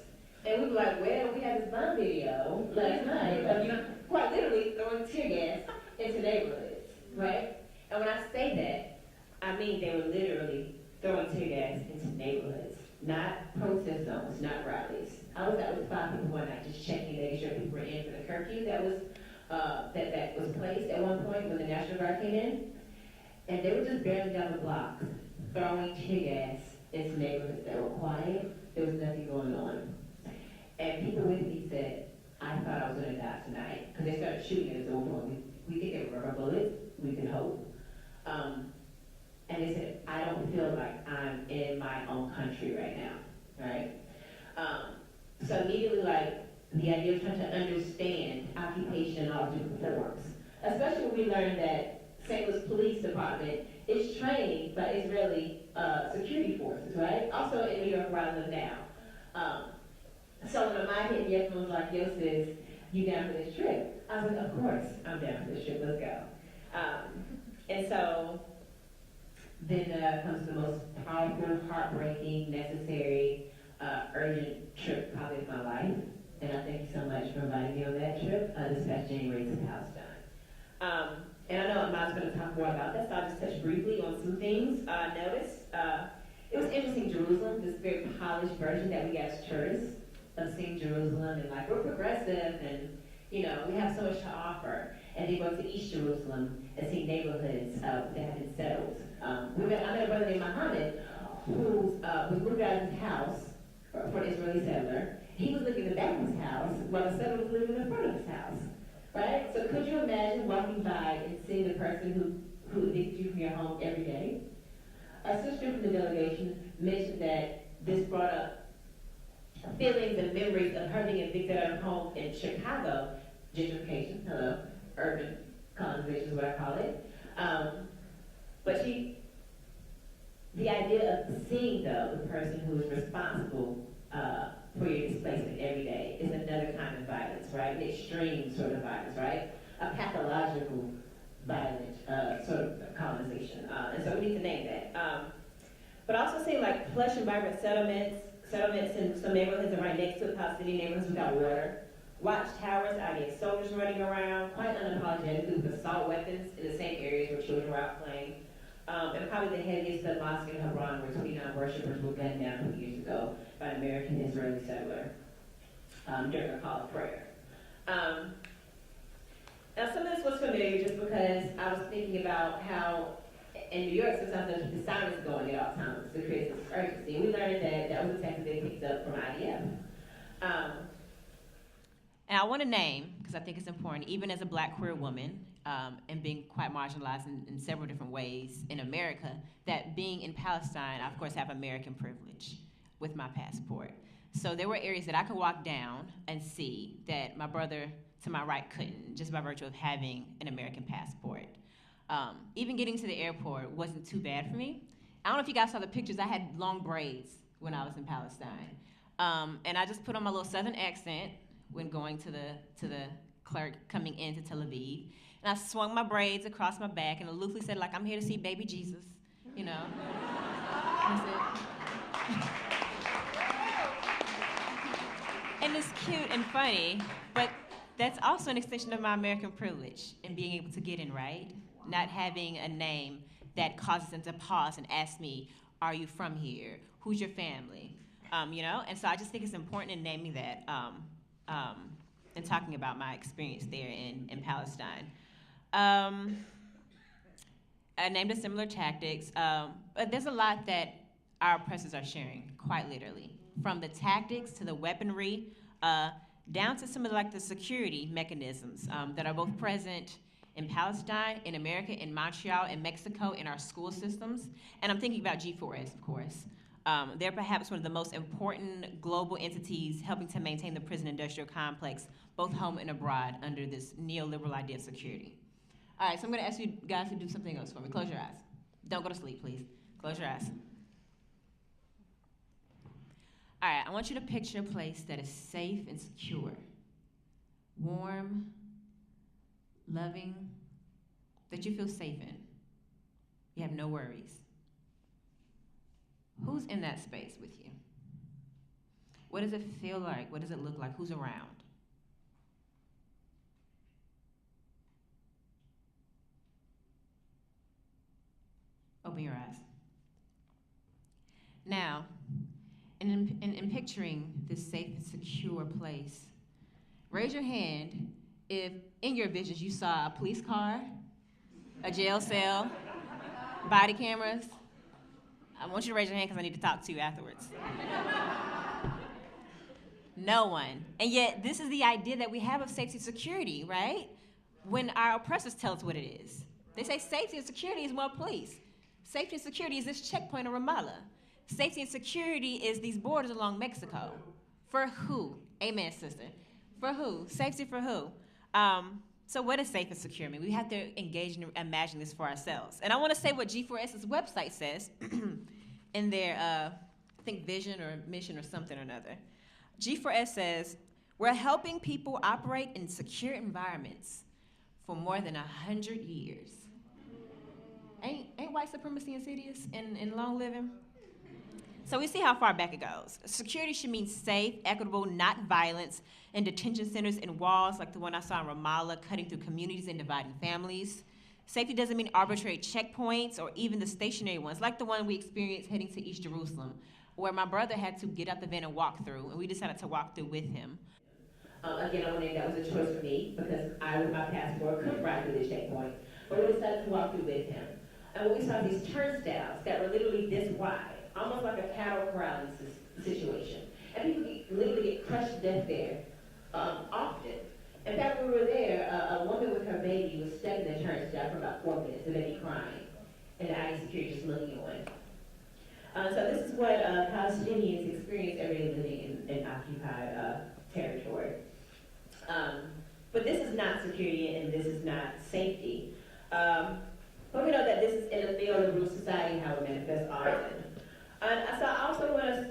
And we'd be like, well, we had this bomb video last night of you quite literally throwing tear gas into neighborhoods, right? And when I say that, I mean they were literally throwing tear gas into neighborhoods, not protest zones, not rallies. I was out with 5 people one night just checking, making sure people were in for the curfew that was placed at one point when the National Guard came in. And they were just barely down the block, throwing tear gas into neighborhoods that were quiet. There was nothing going on. And people with me said, I thought I was going to die tonight. Because they started shooting at us over point. We think they were rubber bullets, we can hope. And they said, I don't feel like I'm in my own country right now, right? So immediately, like, the idea of trying to understand occupation in all different forms, especially when we learned that St. Louis Police Department is trained by Israeli security forces, right? Also in New York, where I live now. So when my hit, yes, was like, yo, sis, you down for this trip? I was like, of course, I'm down for this trip, let's go. And so then comes the most powerful, heartbreaking, necessary, urgent trip probably of my life. And I thank you so much for inviting me on that trip this past January to Palestine. And I know Ahmad's going to talk more about that, so I'll just touch briefly on some things I noticed. It was interesting, Jerusalem, this very polished version that we got as tourists of seeing Jerusalem, and like, we're progressive, and you know, we have so much to offer. And they go to East Jerusalem and see neighborhoods that have been settled. I met a brother named Muhammad who was moved out of his house for an Israeli settler. He was living in the back of his house while the settler was living in the front of his house, right? So could you imagine walking by and seeing the person who evicted you from your home every day? A sister from the delegation mentioned that this brought up feelings and memories of her being evicted out of home in Chicago, gentrification, urban colonization is what I call it. But the idea of seeing though the person who is responsible for your displacement every day is another kind of violence, right? An extreme sort of violence, right? A pathological violent sort of colonization. And so we need to name that. But also say like plush and vibrant settlements in some neighborhoods are right next to Palestinian neighborhoods without water. Watchtowers, IDF soldiers running around, quite unapologetically with assault weapons in the same areas where children were out playing. And probably the heaviest, the mosque in Hebron, where 29 worshippers were gunned down a few years ago by an American Israeli settler during a call of prayer. Now some of this was familiar just because I was thinking about how in New York sometimes the sirens going at all times to create this urgency. And we learned that that was a tactic they picked up from IDF. And I want to name, because I think it's important, even as a black queer woman, and being quite marginalized in several different ways in America, that being in Palestine, I of course have American privilege with my passport. So there were areas that I could walk down and see that my brother to my right couldn't, just by virtue of having an American passport. Even getting to the airport wasn't too bad for me. I don't know if you guys saw the pictures, I had long braids when I was in Palestine. And I just put on my little southern accent when going to the clerk coming into Tel Aviv. And I swung my braids across my back and aloofly said, like, I'm here to see baby Jesus, you know. And it's cute and funny, but that's also an extension of my American privilege in being able to get in, right? Not having a name that causes them to pause and ask me, are you from here? Who's your family? You know, and so I just think it's important in naming that and talking about my experience there in Palestine. I named a similar tactics, but there's a lot that our oppressors are sharing, quite literally. From the tactics to the weaponry, down to some of the security mechanisms that are both present in Palestine, in America, in Montreal, in Mexico, in our school systems. And I'm thinking about G4S, of course. They're perhaps one of the most important global entities helping to maintain the prison industrial complex, both home and abroad, under this neoliberal idea of security. All right, so I'm gonna ask you guys to do something else for me. Close your eyes. Don't go to sleep, please. Close your eyes. All right, I want you to picture a place that is safe and secure, warm, loving, that you feel safe in. You have no worries. Who's in that space with you? What does it feel like? What does it look like? Who's around? Open your eyes. Now, in picturing this safe and secure place, raise your hand if in your visions you saw a police car, a jail cell, body cameras. I want you to raise your hand because I need to talk to you afterwards. No one. And yet, this is the idea that we have of safety and security, right? When our oppressors tell us what it is. They say safety and security is more police. Safety and security is this checkpoint in Ramallah. Safety and security is these borders along Mexico. For who? Amen, sister. For who? Safety for who? So what does safe and secure mean? We have to engage and imagine this for ourselves. And I want to say what G4S's website says in their, I think, vision or mission or something or another. G4S says, we're helping people operate in secure environments for more than 100 years. Ain't white supremacy insidious in long living? So we see how far back it goes. Security should mean safe, equitable, not violence, and detention centers and walls like the one I saw in Ramallah, cutting through communities and dividing families. Safety doesn't mean arbitrary checkpoints or even the stationary ones, like the one we experienced heading to East Jerusalem, where my brother had to get out the van and walk through, and we decided to walk through with him. Again, I want to say that was a choice for me because I, with my passport, couldn't ride through the checkpoint, but we decided to walk through with him. And when we saw these turnstiles that were literally this wide, almost like a cattle corralling situation. And people literally get crushed to death there often. In fact, when we were there, a woman with her baby was stuck in the turnstile for about 4 minutes, the baby crying, and the ICE security just looking on. So this is what Palestinians experience every day living in occupied territory. But this is not security and this is not safety. But we know that this is in a neoliberal society how it manifests often. And so I also want us,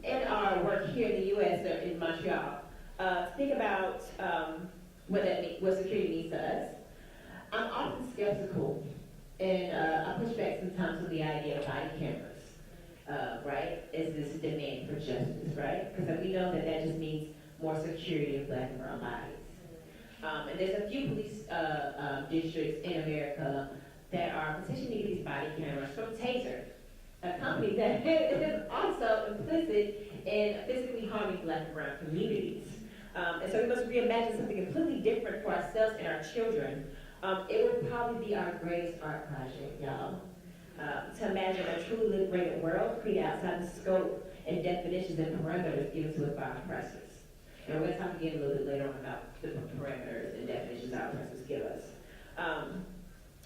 in our work here in the U.S. or in Montreal, to think about what security means to us. I'm often skeptical, and I push back sometimes with the idea of body cameras, right? Is this demand for justice, right? Because we know that that just means more security of Black and brown bodies. And there's a few police districts in America that are petitioning to get these body cameras from Taser, a company that is also implicit in physically harming Black and brown communities. And so we must reimagine something completely different for ourselves and our children. It would probably be our greatest art project, y'all. To imagine a truly liberated world created outside the scope and definitions and parameters given to us by our oppressors. And we're going to talk again a little bit later on about the parameters and definitions our oppressors give us.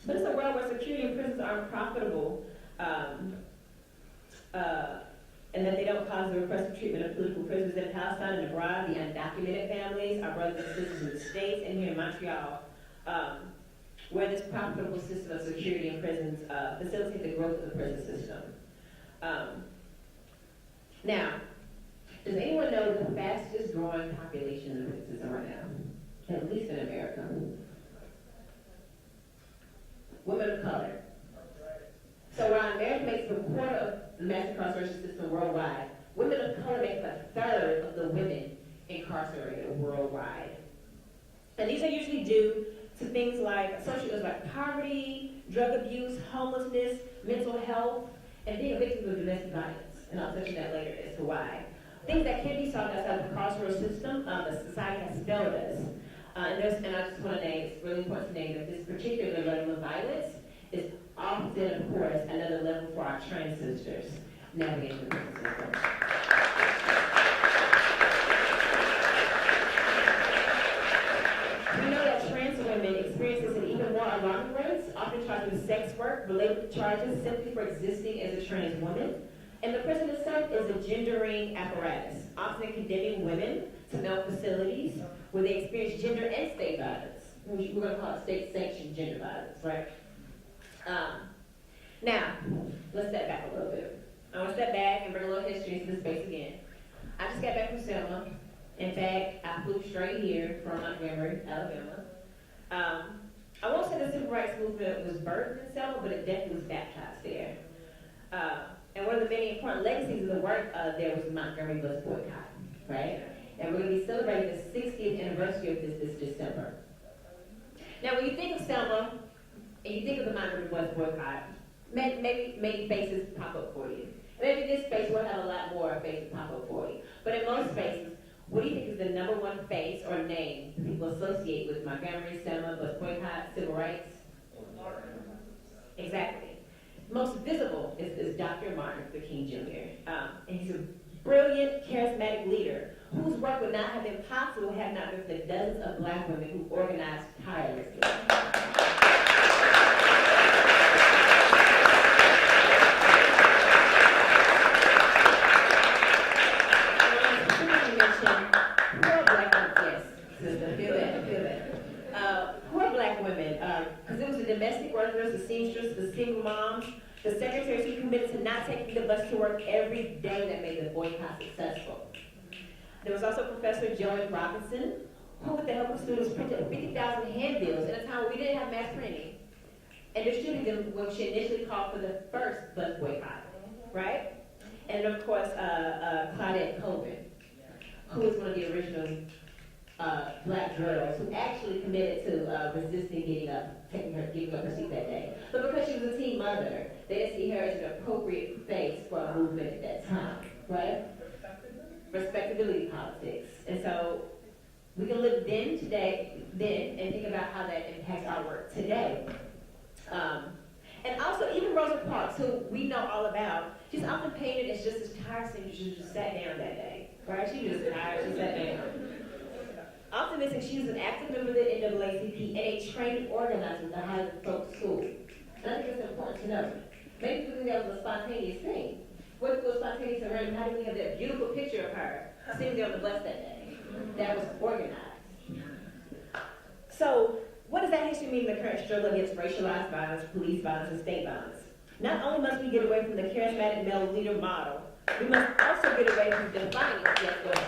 But it's a world where security in prisons aren't profitable, and that they don't cause the repressive treatment of political prisoners in Palestine and abroad, the undocumented families, our brothers and sisters in the States, and here in Montreal, where this profitable system of security in prisons facilitates the growth of the prison system. Now, does anyone know the fastest growing population in the prison system right now? At least in America. Women of color. So while America makes a quarter of the mass incarceration system worldwide, women of color make a third of the women incarcerated worldwide. And these are usually due to things like social ills like poverty, drug abuse, homelessness, mental health, and being a victim of domestic violence. And I'll touch on that later as to why. Things that can be solved outside the carceral system, the society has failed us. And I just want to name, it's really important to name that this particular level of violence is often, of course, another level for our trans sisters navigating the prison system. We know that trans women experience this in even more alarming rates, often charged with sex work, related charges simply for existing as a trans woman. And the prison itself is a gendering apparatus, often condemning women to male facilities where they experience gender and state violence. We're going to call it state-sanctioned gender violence, right? Now, let's step back a little bit. I want to step back and bring a little history into this space again. I just got back from Selma. In fact, I flew straight here from Montgomery, Alabama. I won't say the civil rights movement was birthed in Selma, but it definitely was baptized there. And one of the many important legacies of the work there was the Montgomery bus boycott, right? And we're going to be celebrating the 60th anniversary of this December. Now, when you think of Selma, and you think of the Montgomery bus boycott, maybe faces pop up for you. Maybe this space will have a lot more faces pop up for you. But in most spaces, what do you think is the number one face or name that people associate with Montgomery, Selma, bus boycott, civil rights? Exactly. Most visible is Dr. Martin Luther King Jr. And he's a brilliant, charismatic leader whose work would not have been possible had not been for the dozens of black women who organized tirelessly. Poor black women, because it was the domestic workers, the seamsters, the single moms, the secretaries who committed to not taking the bus to work every day that made the boycott successful. There was also Professor Joey Robinson, who with the help of students printed 50,000 handbills at a time when we didn't have mass printing, and distributed them when she initially called for the first bus boycott, right? And of course, Claudette Colvin, who was one of the original black girls who actually committed to resisting giving up her seat that day. But because she was a teen mother, they didn't see her as an appropriate face for a movement at that time, right? Respectability politics. And so we can look then, and think about how that impacts our work today. And also, even Rosa Parks, who we know all about, she's often painted as just as tiresome as she just sat down that day, right? She was tired, she sat down. Often missing, she was an active member of the NAACP and a trained organizer at the Highland Folk School. And I think it's important to know. Maybe people think that was a spontaneous thing. What if it was spontaneous and random? How do we have that beautiful picture of her sitting there on the bus that day? That was organized. So, what does that history mean in the current struggle against racialized violence, police violence, and state violence? Not only must we get away from the charismatic male leader model, we must also get away from defining that way.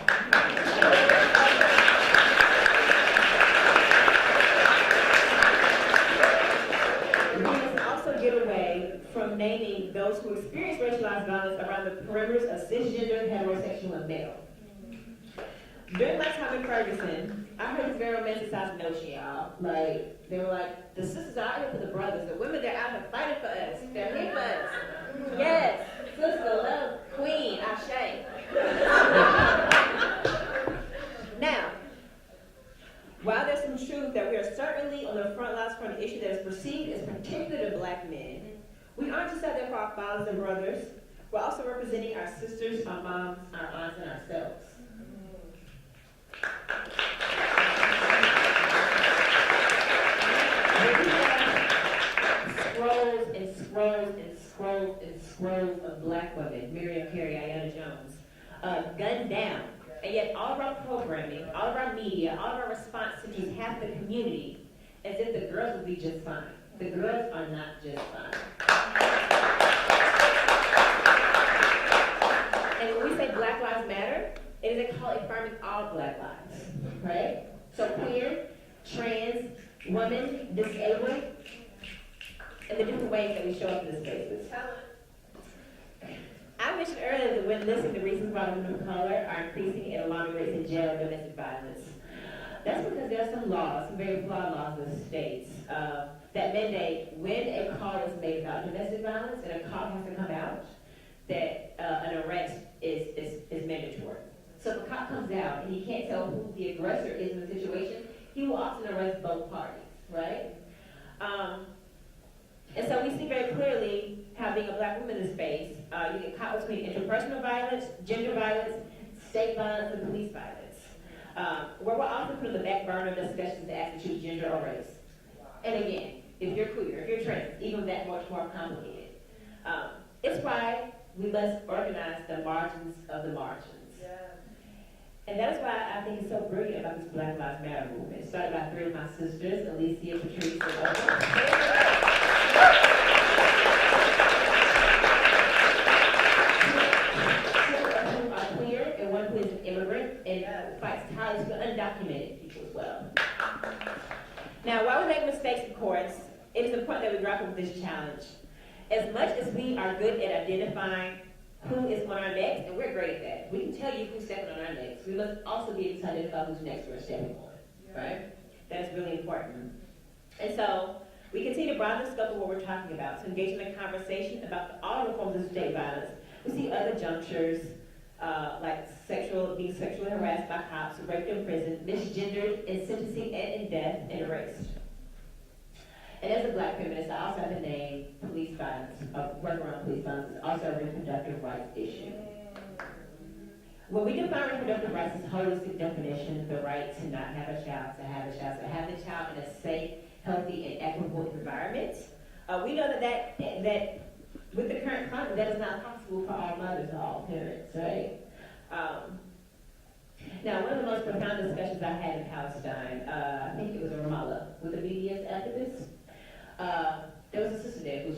Get away from naming those who experience racialized violence around the perimeters of cisgender, heterosexual, and male. During my time in Ferguson, I heard this very romanticized notion, y'all. Like, they were like, the sisters are out here for the brothers, the women, they're out here fighting for us, they're here for us. Yes, sister, love, queen, Ashe. Now, while there's some truth that we are certainly on the front lines for an issue that is perceived as particular to black men, we aren't just out there for our fathers and brothers, we're also representing our sisters, our moms, our aunts, and ourselves. Scrolls and scrolls and scrolls and scrolls of black women, Miriam Carey, Aiyana Jones, gunned down. And yet all of our programming, all of our media, all of our response centers half the community as if the girls will be just fine. The girls are not just fine. And when we say Black Lives Matter, it is a call affirming all black lives, right? So queer, trans, women, disabled, and the different ways that we show up in the spaces. I mentioned earlier that when listing the reasons why women of color are increasing in alarming rates in jail and domestic violence. That's because there are some laws, some very flawed laws in the states, that mandate when a call is made about domestic violence and a call has to come out, that an arrest is mandatory. So if a cop comes out and he can't tell who the aggressor is in the situation, he will often arrest both parties, right? And so we see very clearly how being a black woman in this space, you get caught between interpersonal violence, gender violence, state violence, and police violence, where we're often put on the back burner of discussions to ask to choose gender or race. And again, if you're queer, if you're trans, even that much more complicated. It's why we must organize the margins of the margins. And that's why I think it's so brilliant about this Black Lives Matter movement. It started by three of my sisters, Alicia, Patrice, and Oprah. Two who are queer, and one who is an immigrant and fights Now, while we make mistakes, of course, it is important that we grapple with this challenge. As much as we are good at identifying who is on our necks, and we're great at that. We can tell you who's stepping on our necks. We must also be able to identify who's next we're stepping on, right? That's really important. And so, we continue to broaden the scope of what we're talking about, to engage in a conversation about all the forms of state violence. We see other junctures, like being sexually harassed by cops, raped in prison, misgendered in sentencing and in death, and erased. And as a Black feminist, I also have to name police violence, work around police violence is also a reproductive rights issue. When we define reproductive rights as holistic definition, the right to not have a child, to have the child in a safe, healthy, and equitable environment, we know that with the current climate, that is not possible for all mothers or all parents, right? Now, one of the most profound discussions I had in Palestine, I think it was in Ramallah, with the BDS activists. There was a sister there who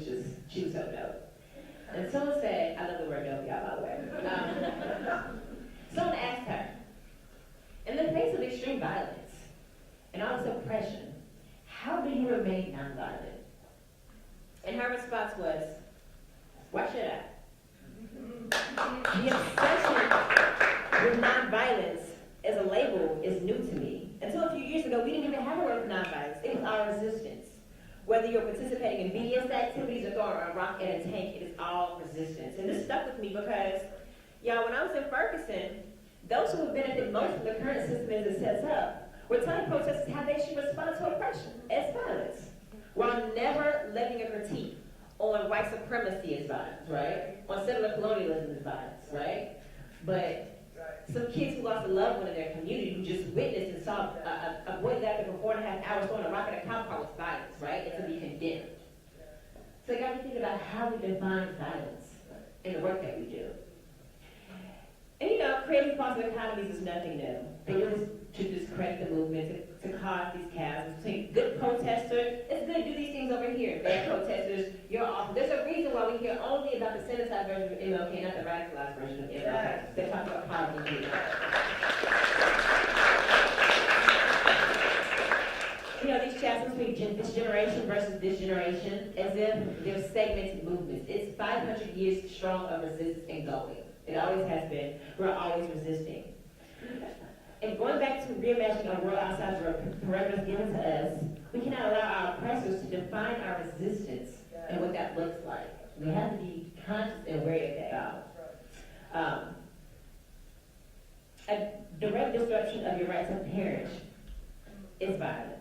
she was so dope. And someone said, I love the word dope, y'all, by the way. Someone asked her, in the face of extreme violence and all this oppression, how do you remain nonviolent? And her response was, why should I? The obsession with nonviolence as a label is new to me. Until a few years ago, we didn't even have a word for nonviolence. It was our resistance. Whether you're participating in BDS activities or throwing a rock at a tank, it is all resistance. And this stuck with me because, y'all, when I was in Ferguson, those who would benefit most from the current system as it sets up were telling protesters how they should respond to oppression as violence, while never levying a critique on white supremacy as violence, right? On settler colonialism as violence, right? But some kids who lost a loved one in their community who just witnessed and saw a boy that for 4.5 hours throwing a rock at a cop car was violence, right? And to be condemned. So it got me thinking about how we define violence in the work that we do. And you know, creating positive economies is nothing new. They use to discredit the movement, to cause these chasms between good protesters. It's good to do these things over here. Bad protesters, you're awful. There's a reason why we hear only about the sanitized version of MLK, not the radicalized version of MLK. They talk about poverty. You know, these chasms between this generation versus this generation, as if they're segmented movements. It's 500 years strong of resistance and going. It always has been. We're always resisting. And going back to reimagining a world outside the parameters given to us, we cannot allow our oppressors to define our resistance and what that looks like. We have to be conscious and aware of that. A direct disruption of your right to parent is violent.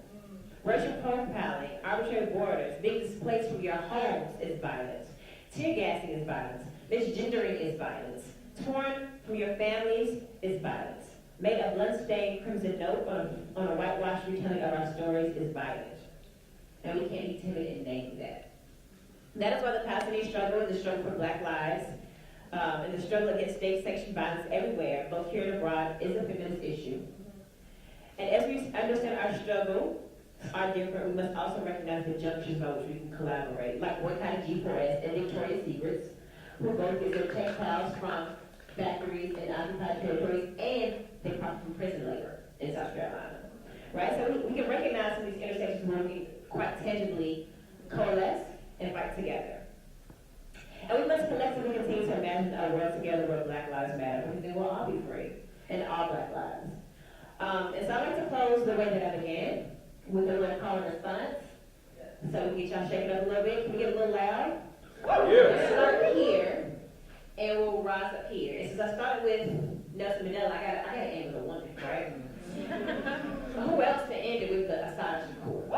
Racial profiling, arbitrary borders, being displaced from your homes is violence. Tear gassing is violence. Misgendering is violence. Torn from your families is violence. Made a blood-stained crimson note on a whitewashed retelling of our stories is violent. And we can't be timid in naming that. That is why the Palestinian struggle and the struggle for Black lives and the struggle against state-sanctioned violence everywhere, both here and abroad, is a feminist issue. And as we understand our struggle are different, we must also recognize the junctures by which we can collaborate, like boycotting G4S and Victoria's Secrets, who both get their textiles from factories in occupied territories, and they profit from prison labor in South Carolina. Right? So we can recognize these intersections where we can quite tangibly coalesce and fight together. And we must collectively continue to imagine a world together where Black lives matter, because then we'll all be free, and all Black lives. And so I'd like to close the way that I began, with a little call and response. So we get y'all shaking up a little bit. Can we get a little loud? Yeah. Start here, and we'll rise up here. And since I started with Nelson Mandela, I gotta end with a woman, right? Who else to end it with the Assad Shakur?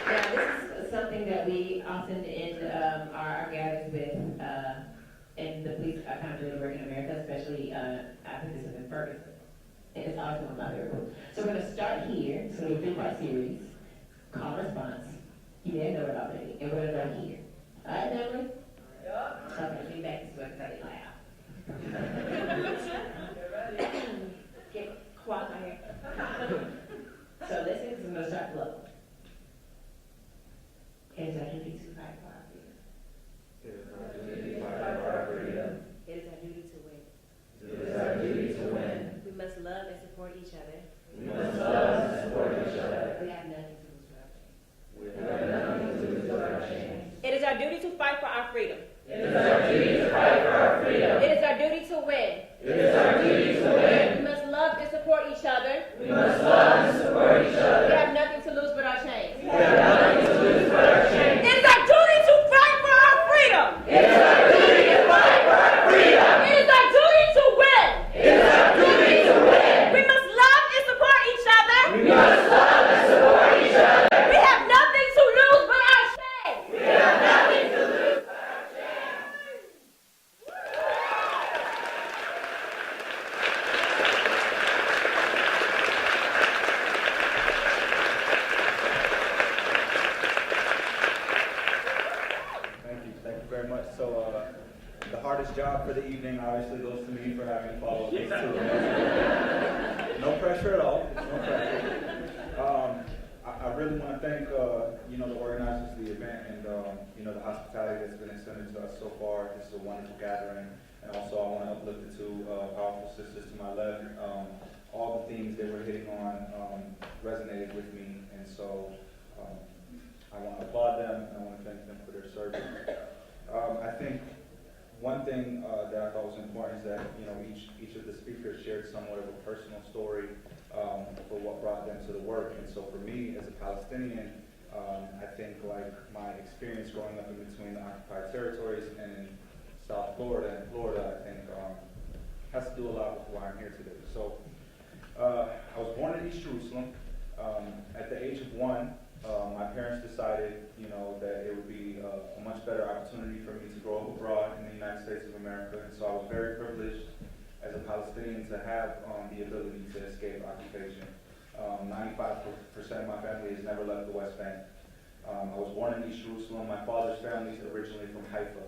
Now, this is something that we often end our gatherings with in the police accountability work in America, especially I think this is in Ferguson. And it's always one of my favorite. So we're going to start here. It's going to be a 3-part series. Call and response. You may know it already. And we're going to go here. All right, Emily? Yeah. Okay, be back this way because I get loud. Get quiet out here. So listen, because I'm going to start low. Is our duty to fight for our freedom? It is our duty to fight for our freedom. It is our duty to win. It is our duty to win. It is our duty to win. We must love and support each other. We must love and support each other. We have nothing to lose but our chains. We have nothing to lose but our chains. It is our duty to fight for our freedom. It is our duty to fight for our freedom. It is our duty to win. It is our duty to win. We must love and support each other. We must love and support each other. We have nothing to lose but our chains. We have nothing to lose but our chains. Thank you very much. So the hardest job for the evening obviously goes to me for having to follow these two. No pressure at all. No pressure. I really want to thank the organizers of the event and the hospitality that's been extended to us so far. This is a wonderful gathering, and also I want to uplift the two powerful sisters to my left. All the themes they were hitting on resonated with me, and so I want to applaud them and I want to thank them for their service. I think one thing that I thought was important is that each of the speakers shared somewhat of a personal story for what brought them to the work. And so for me as a Palestinian, I think like my experience growing up in between the occupied territories and South Florida and Florida, I think has to do a lot with why I'm here today. So I was born in East Jerusalem. At the age of 1, my parents decided, that it would be a much better opportunity for me to grow up abroad in the United States of America. And so I was very privileged as a Palestinian to have the ability to escape occupation. 95% of my family has never left the West Bank. I was born in East Jerusalem. My father's family is originally from Haifa.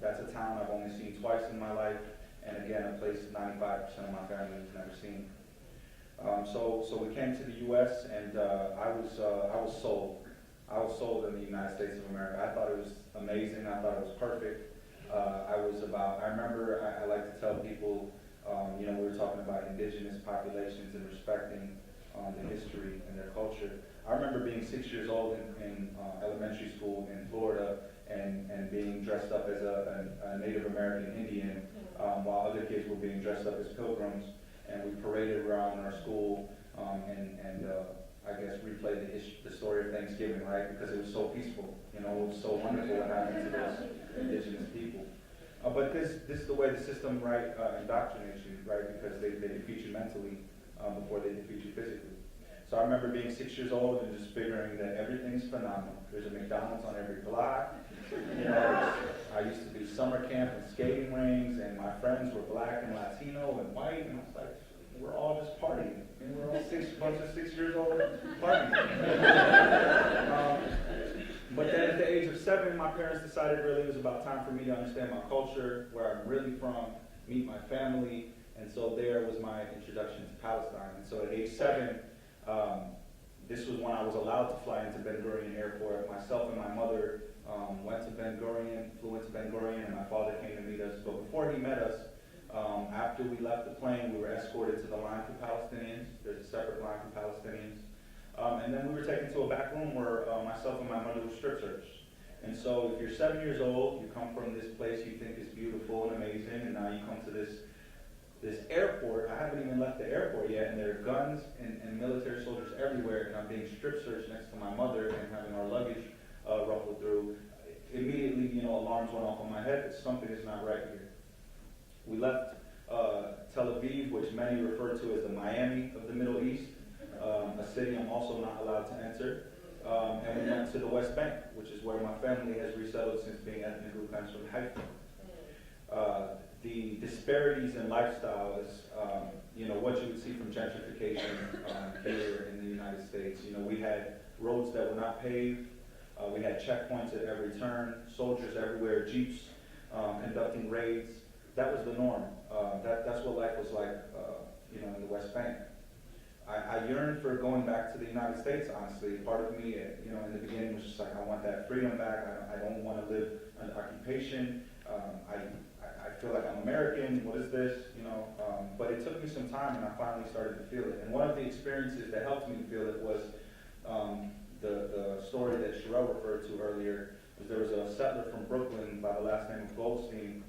That's a town I've only seen twice in my life, and again, a place 95% of my family has never seen. So we came to the U.S. and I was sold. I was sold in the United States of America. I thought it was amazing. I thought it was perfect. I remember I like to tell people, we were talking about indigenous populations and respecting the history and their culture. I remember being 6 years old in elementary school in Florida and being dressed up as a Native American Indian while other kids were being dressed up as pilgrims. And we paraded around our school and I guess replayed the story of Thanksgiving, right? Because it was so peaceful. It was so wonderful what happened to those indigenous people. But this is the way the system, right, indoctrinates you, right? Because they defeat you mentally before they defeat you physically. So I remember being 6 years old and just figuring that everything's phenomenal. There's a McDonald's on every block. I used to do summer camp and skating rings, and my friends were black and Latino and white, and I was like, we're all just partying. And we're all bunch of 6 years old partying. But then at the age of 7, my parents decided really it was about time for me to understand my culture, where I'm really from, meet my family, and so there was my introduction to Palestine. And so at age 7, this was when I was allowed to fly into Ben Gurion Airport. Myself and my mother went to Ben Gurion, flew into Ben Gurion, and my father came to meet us. But before he met us, after we left the plane, we were escorted to the line for Palestinians. There's a separate line for Palestinians. And then we were taken to a back room where myself and my mother were strip searched. And so if you're 7 years old, you come from this place you think is beautiful and amazing, and now you come to this airport. I haven't even left the airport yet, and there are guns and military soldiers everywhere, and I'm being strip searched next to my mother and having our luggage ruffled through. Immediately, alarms went off on my head that something is not right here. We left Tel Aviv, which many refer to as the Miami of the Middle East, a city I'm also not allowed to enter. And we went to the West Bank, which is where my family has resettled since being ethnic group comes from Haifa. The disparities in lifestyle is, what you would see from gentrification here in the United States. We had roads that were not paved. We had checkpoints at every turn, soldiers everywhere, jeeps conducting raids. That was the norm. That's what life was like, in the West Bank. I yearned for going back to the United States, honestly. Part of me, in the beginning was just like, I want that freedom back. I don't want to live under occupation. I feel like I'm American. What is this? But it took me some time, and I finally started to feel it. And one of the experiences that helped me feel it was the story that Cherrell referred to earlier. There was a settler from Brooklyn by the last name of Goldstein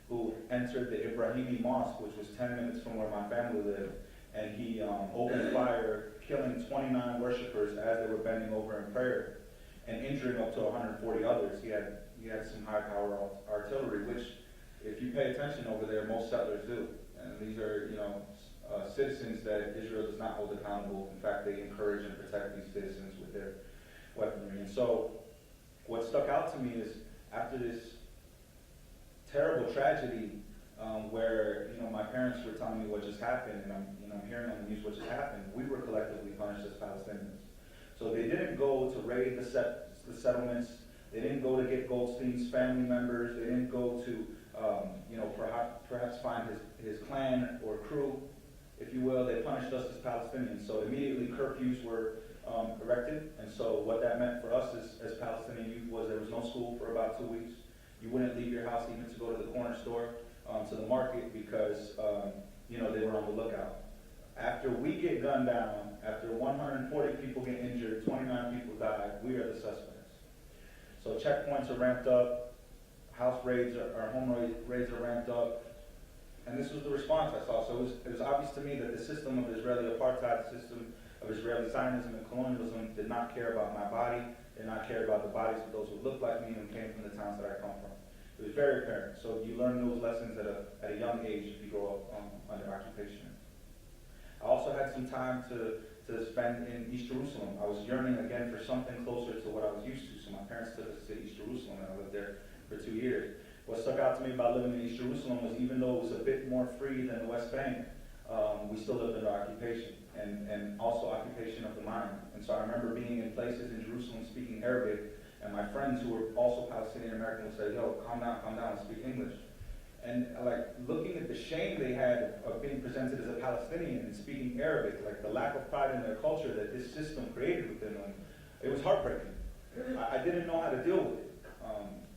who entered the Ibrahimi Mosque, which was 10 minutes from where my family lived, and he opened fire, killing 29 worshipers as they were bending over in prayer, and injuring up to 140 others. He had some high-power artillery, which, if you pay attention over there, most settlers do. And these are, citizens that Israel does not hold accountable. In fact, they encourage and protect these citizens with their weaponry. And so, what stuck out to me is after this terrible tragedy, where my parents were telling me what just happened, and I'm hearing on the news what just happened, we were collectively punished as Palestinians. So they didn't go to raid the settlements. They didn't go to get Goldstein's family members. They didn't go to perhaps find his clan or crew, if you will. They punished us as Palestinians. So immediately curfews were erected, and so what that meant for us as Palestinian youth was there was no school for about 2 weeks. You wouldn't leave your house even to go to the corner store, to the market, because they were on the lookout. After we get gunned down, after 140 people get injured, 29 people died, we are the suspects. So checkpoints are ramped up, house raids or home raids are ramped up, and this was the response I saw. So it was obvious to me that the system of Israeli apartheid, the system of Israeli Zionism and colonialism did not care about my body, did not care about the bodies of those who looked like me and came from the towns that I come from. It was very apparent. So you learn those lessons at a young age if you grow up under occupation. I also had some time to spend in East Jerusalem. I was yearning again for something closer to what I was used to. So my parents took us to East Jerusalem, and I lived there for 2 years. What stuck out to me about living in East Jerusalem was even though it was a bit more free than the West Bank, we still lived under occupation, and also occupation of the mind. And so I remember being in places in Jerusalem speaking Arabic, and my friends who were also Palestinian American would say, "Yo, calm down, and speak English." And looking at the shame they had of being presented as a Palestinian and speaking Arabic, like the lack of pride in their culture that this system created within them, it was heartbreaking. I didn't know how to deal with it.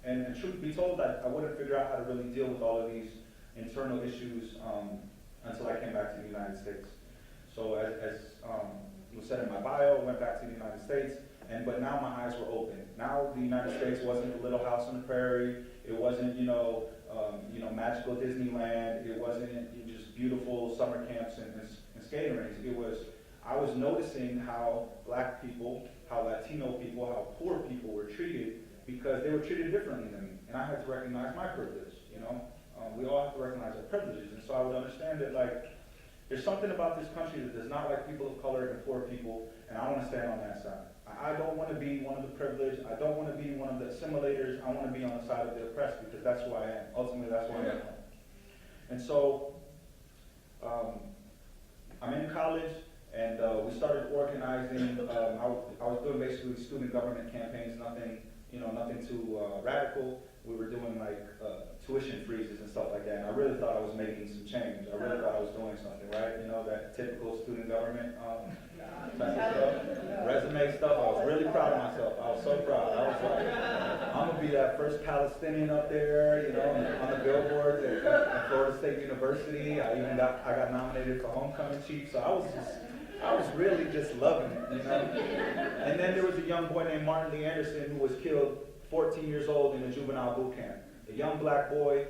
And truth be told, I wouldn't figure out how to really deal with all of these internal issues until I came back to the United States. So as was said in my bio, I went back to the United States, but now my eyes were open. Now the United States wasn't a little house on the prairie. It wasn't, magical Disneyland. It wasn't just beautiful summer camps and skating rinks. I was noticing how Black people, how Latino people, how poor people were treated because they were treated differently than me. And I had to recognize my privilege, We all have to recognize our privileges. And so I would understand that, there's something about this country that does not like people of color and poor people, and I want to stand on that side. I don't want to be one of the privileged. I don't want to be one of the assimilators. I want to be on the side of the oppressed because that's who I am. Ultimately, that's where I am. And so I'm in college, and we started organizing. I was doing basically student government campaigns, nothing too radical. We were doing tuition freezes and stuff like that, and I really thought I was making some change. I really thought I was doing something, right? That typical student government type of stuff, resume stuff. I was really proud of myself. I was so proud. I was like, I'm gonna be that first Palestinian up there, on the billboard at Florida State University. I got nominated for homecoming chief. So I was really just loving it, And then there was a young boy named Martin Lee Anderson who was killed 14 years old in a juvenile boot camp. A young Black boy.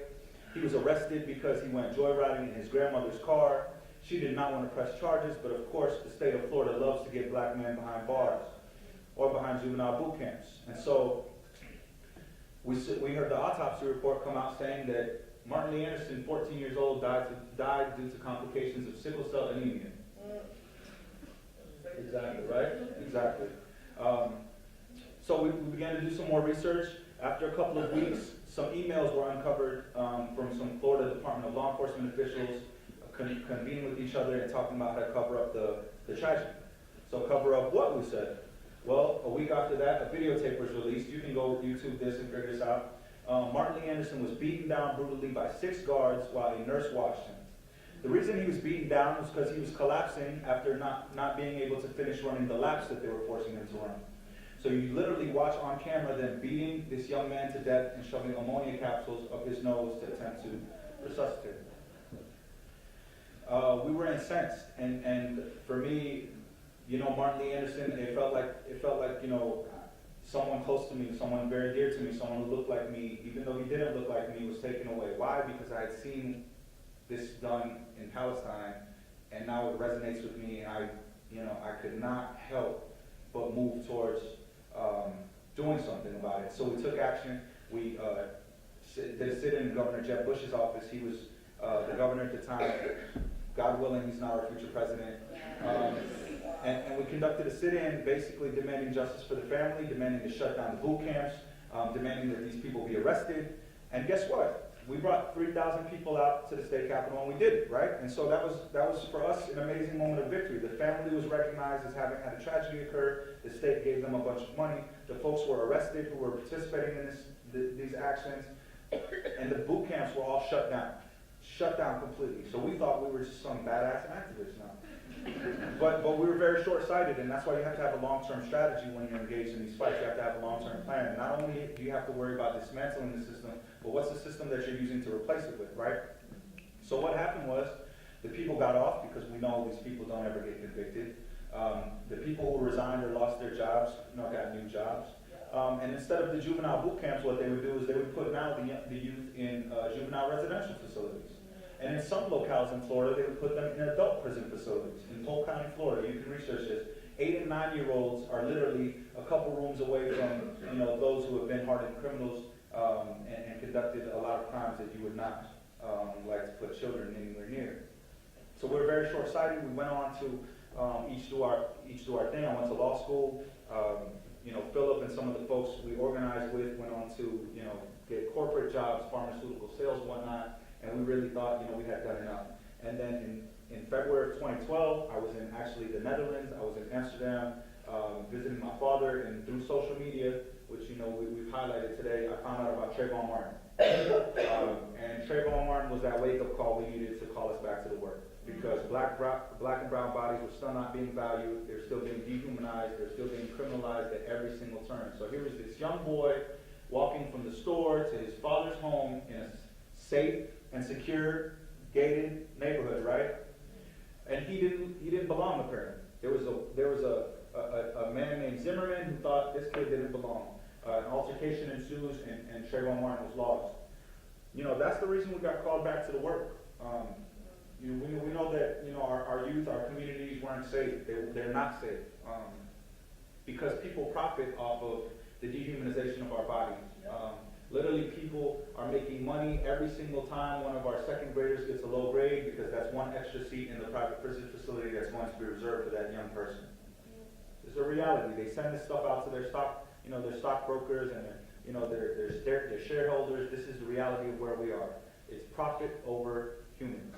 He was arrested because he went joyriding in his grandmother's car. She did not want to press charges, but of course the state of Florida loves to get Black men behind bars or behind juvenile boot camps. And so we heard the autopsy report come out saying that Martin Lee Anderson, 14 years old, died due to complications of sickle cell anemia. Exactly, right? Exactly. So we began to do some more research. After a couple of weeks, some emails were uncovered from some Florida Department of Law Enforcement officials convening with each other and talking about how to cover up the tragedy. So cover up what we said. Well, a week after that, a videotape was released. You can go YouTube this and figure this out. Martin Lee Anderson was beaten down brutally by 6 guards while a nurse watched him. The reason he was beaten down was because he was collapsing after not being able to finish running the laps that they were forcing him to run. So you literally watch on camera them beating this young man to death and shoving ammonia capsules up his nose to attempt to resuscitate him. We were incensed, and for me, Martin Lee Anderson, it felt like someone close to me, someone very dear to me, someone who looked like me, even though he didn't look like me, was taken away. Why? Because I had seen this done in Palestine, and now it resonates with me, and I could not help but move towards doing something about it. So we took action. We did a sit-in in Governor Jeb Bush's office. He was the governor at the time. God willing, he's now our future president. And we conducted a sit-in basically demanding justice for the family, demanding to shut down the boot camps, demanding that these people be arrested. And guess what? We brought 3,000 people out to the state capitol, and we did it, right? And so that was for us an amazing moment of victory. The family was recognized as having had a tragedy occur. The state gave them a bunch of money. The folks were arrested who were participating in these actions, and the boot camps were all shut down completely. So we thought we were just some badass activists now. But we were very short-sighted, and that's why you have to have a long-term strategy when you're engaged in these fights. You have to have a long-term plan. Not only do you have to worry about dismantling the system, but what's the system that you're using to replace it with, right? So what happened was the people got off, because we know these people don't ever get convicted. The people who resigned or lost their jobs, got new jobs. And instead of the juvenile boot camps, what they would do is they would put now the youth in juvenile residential facilities. And in some locales in Florida, they would put them in adult prison facilities. In Polk County, Florida, you can research this. 8- and 9-year-olds are literally a couple rooms away from those who have been hardened criminals and conducted a lot of crimes that you would not like to put children anywhere near. So we're very short-sighted. We went on to each do our thing. I went to law school. Philip and some of the folks we organized with went on to get corporate jobs, pharmaceutical sales, whatnot. And we really thought, we had done enough. And then in February of 2012, I was in actually the Netherlands. I was in Amsterdam visiting my father, and through social media, which we've highlighted today, I found out about Trayvon Martin. And Trayvon Martin was that wake-up call we needed to call us back to the work. Because black and brown bodies were still not being valued. They're still being dehumanized. They're still being criminalized at every single turn. So here was this young boy walking from the store to his father's home in a safe and secure, gated neighborhood, right? And he didn't belong apparently. There was a man named Zimmerman who thought this kid didn't belong. An altercation ensues, and Trayvon Martin was lost. That's the reason we got called back to the work. We know that our youth, our communities weren't safe. They're not safe because people profit off of the dehumanization of our bodies. Literally, people are making money every single time one of our second graders gets a low grade, because that's one extra seat in the private prison facility that's going to be reserved for that young person. It's a reality. They send this stuff out to their stockbrokers and their shareholders. This is the reality of where we are. It's profit over humans.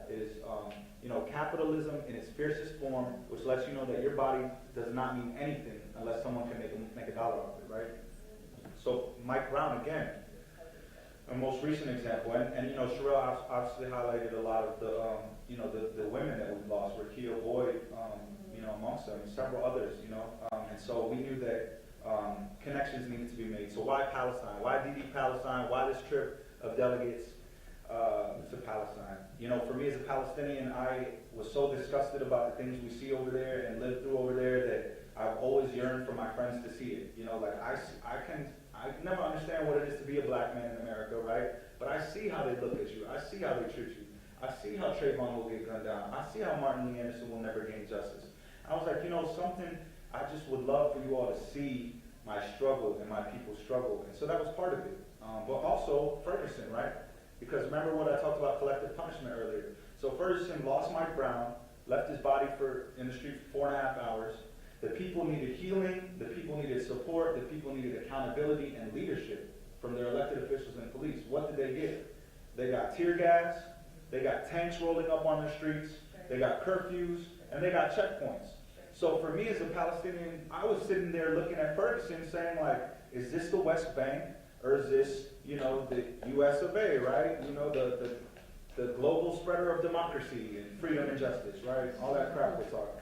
It is capitalism in its fiercest form, which lets you know that your body does not mean anything unless someone can make a dollar off it, right? So Mike Brown, again, a most recent example, and Cherrell obviously highlighted a lot of the women that we've lost, Rakia Boyd, amongst them, and several others, and so we knew that connections needed to be made. So why Palestine? Why DD Palestine? Why this trip of delegates to Palestine? For me as a Palestinian, I was so disgusted about the things we see over there and live through over there that I've always yearned for my friends to see it. I can never understand what it is to be a black man in America, right? But I see how they look at you. I see how they treat you. I see how Trayvon will get gunned down. I see how Martin Lee Anderson will never gain justice. I was like, something I just would love for you all to see my struggle and my people's struggle. And so that was part of it. But also Ferguson, right? Because remember what I talked about collective punishment earlier. So Ferguson lost Mike Brown, left his body in the street for 4.5 hours. The people needed healing, the people needed support, the people needed accountability and leadership from their elected officials and police. What did they get? They got tear gas, they got tanks rolling up on the streets, they got curfews, and they got checkpoints. So for me as a Palestinian, I was sitting there looking at Ferguson saying, is this the West Bank, or is this, the US of A, right? The global spreader of democracy and freedom and justice, right? All that crap we're talking.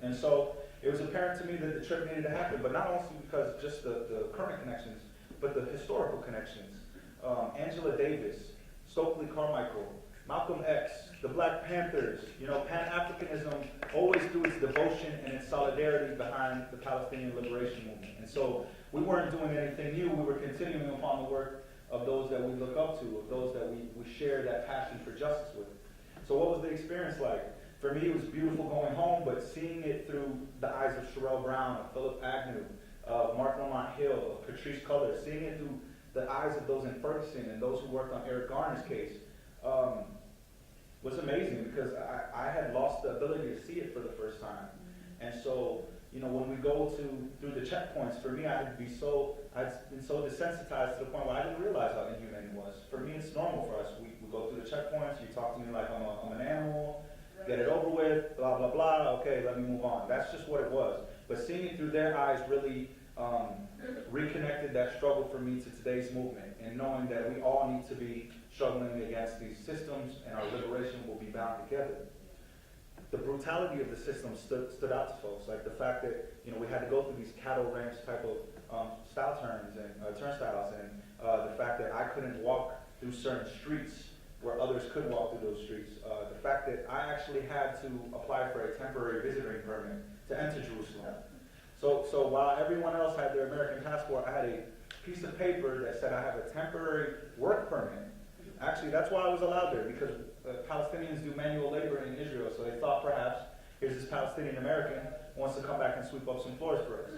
And so it was apparent to me that the trip needed to happen, but not only because just the current connections, but the historical connections. Angela Davis, Stokely Carmichael, Malcolm X, the Black Panthers, Pan-Africanism always threw its devotion and its solidarity behind the Palestinian liberation movement. And so we weren't doing anything new, we were continuing upon the work of those that we look up to, of those that we share that passion for justice with. So what was the experience like? For me, it was beautiful going home, but seeing it through the eyes of Cherrell Brown, of Philip Agnew, of Mark Lamont Hill, of Patrice Cullor, seeing it through the eyes of those in Ferguson and those who worked on Eric Garner's case, was amazing because I had lost the ability to see it for the first time. And so, when we go through the checkpoints, for me, I'd been so desensitized to the point where I didn't realize how inhumane it was. For me, it's normal for us. We go through the checkpoints, you talk to me like I'm an animal, get it over with, blah, blah, blah, okay, let me move on. That's just what it was. But seeing it through their eyes really reconnected that struggle for me to today's movement, and knowing that we all need to be struggling against these systems and our liberation will be bound together. The brutality of the system stood out to folks, like the fact that we had to go through these cattle ranch type of turnstiles, and the fact that I couldn't walk through certain streets where others could walk through those streets. The fact that I actually had to apply for a temporary visiting permit to enter Jerusalem. So while everyone else had their American passport, I had a piece of paper that said I have a temporary work permit. Actually, that's why I was allowed there, because Palestinians do manual labor in Israel, so they thought perhaps here's this Palestinian American who wants to come back and sweep up some floors for us.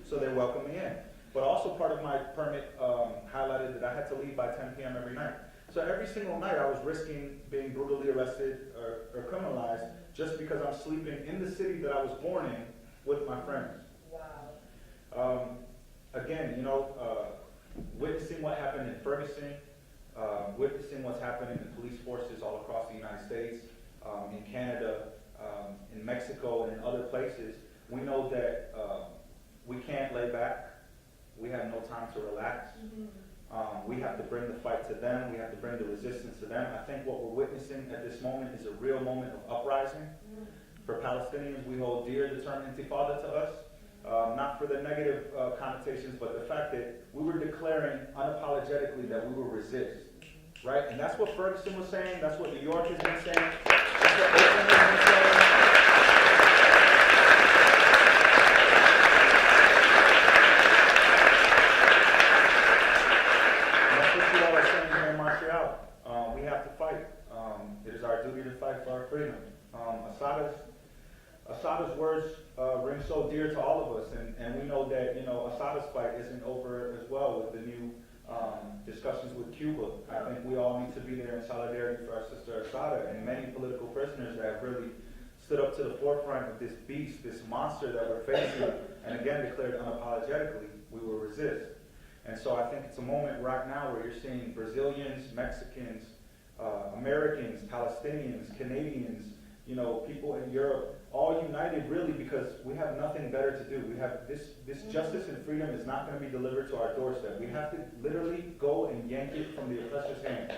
So they welcomed me in. But also part of my permit highlighted that I had to leave by 10 p.m. every night. So every single night I was risking being brutally arrested or criminalized just because I'm sleeping in the city that I was born in with my friends. Wow. Again, witnessing what happened in Ferguson, witnessing what's happening in the police forces all across the United States, in Canada, in Mexico, and in other places, we know that we can't lay back. We have no time to relax. We have to bring the fight to them. We have to bring the resistance to them. I think what we're witnessing at this moment is a real moment of uprising. For Palestinians, we hold dear the term intifada to us, not for the negative connotations, but the fact that we were declaring unapologetically that we will resist, right? And that's what Ferguson was saying. That's what New York has been saying. That's what Oakland has been saying. We have to fight. It is our duty to fight for our freedom. Assada's words ring so dear to all of us, and we know that Assada's fight isn't over as well with the new discussions with Cuba. I think we all need to be there in solidarity for our sister Assada and many political prisoners that have really stood up to the forefront of this beast, this monster that we're facing, and again declared unapologetically, we will resist. And so I think it's a moment right now where you're seeing Brazilians, Mexicans, Americans, Palestinians, Canadians, people in Europe, all united really because we have nothing better to do. We have this justice and freedom is not going to be delivered to our doorstep. We have to literally go and yank it from the oppressor's hand.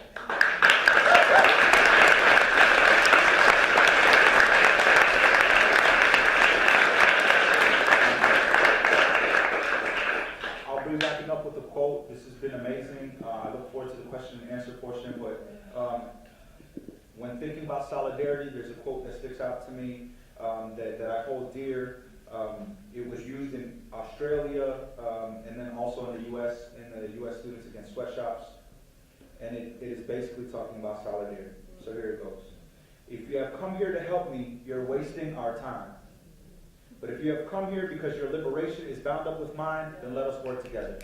Backing up with a quote. This has been amazing. I look forward to the question and answer portion, but when thinking about solidarity, there's a quote that sticks out to me that I hold dear. It was used in Australia and then also in the U.S. in the U.S. Students Against Sweatshops, and it is basically talking about solidarity. So here it goes. If you have come here to help me, you're wasting our time. But if you have come here because your liberation is bound up with mine, then let us work together.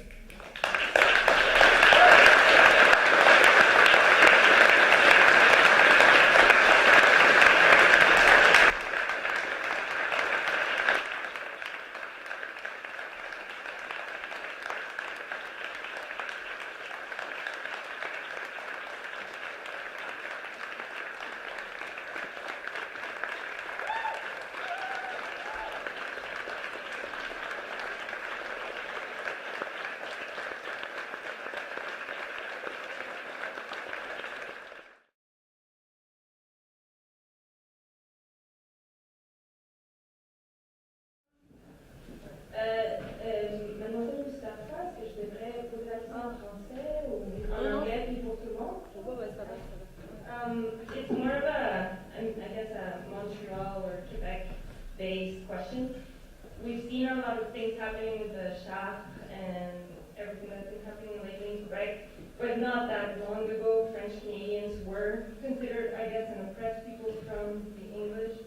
a lot of things happening with the shaft and everything that's been happening lately in Quebec. But not that long ago, French Canadians were considered, I guess, an oppressed people from the English.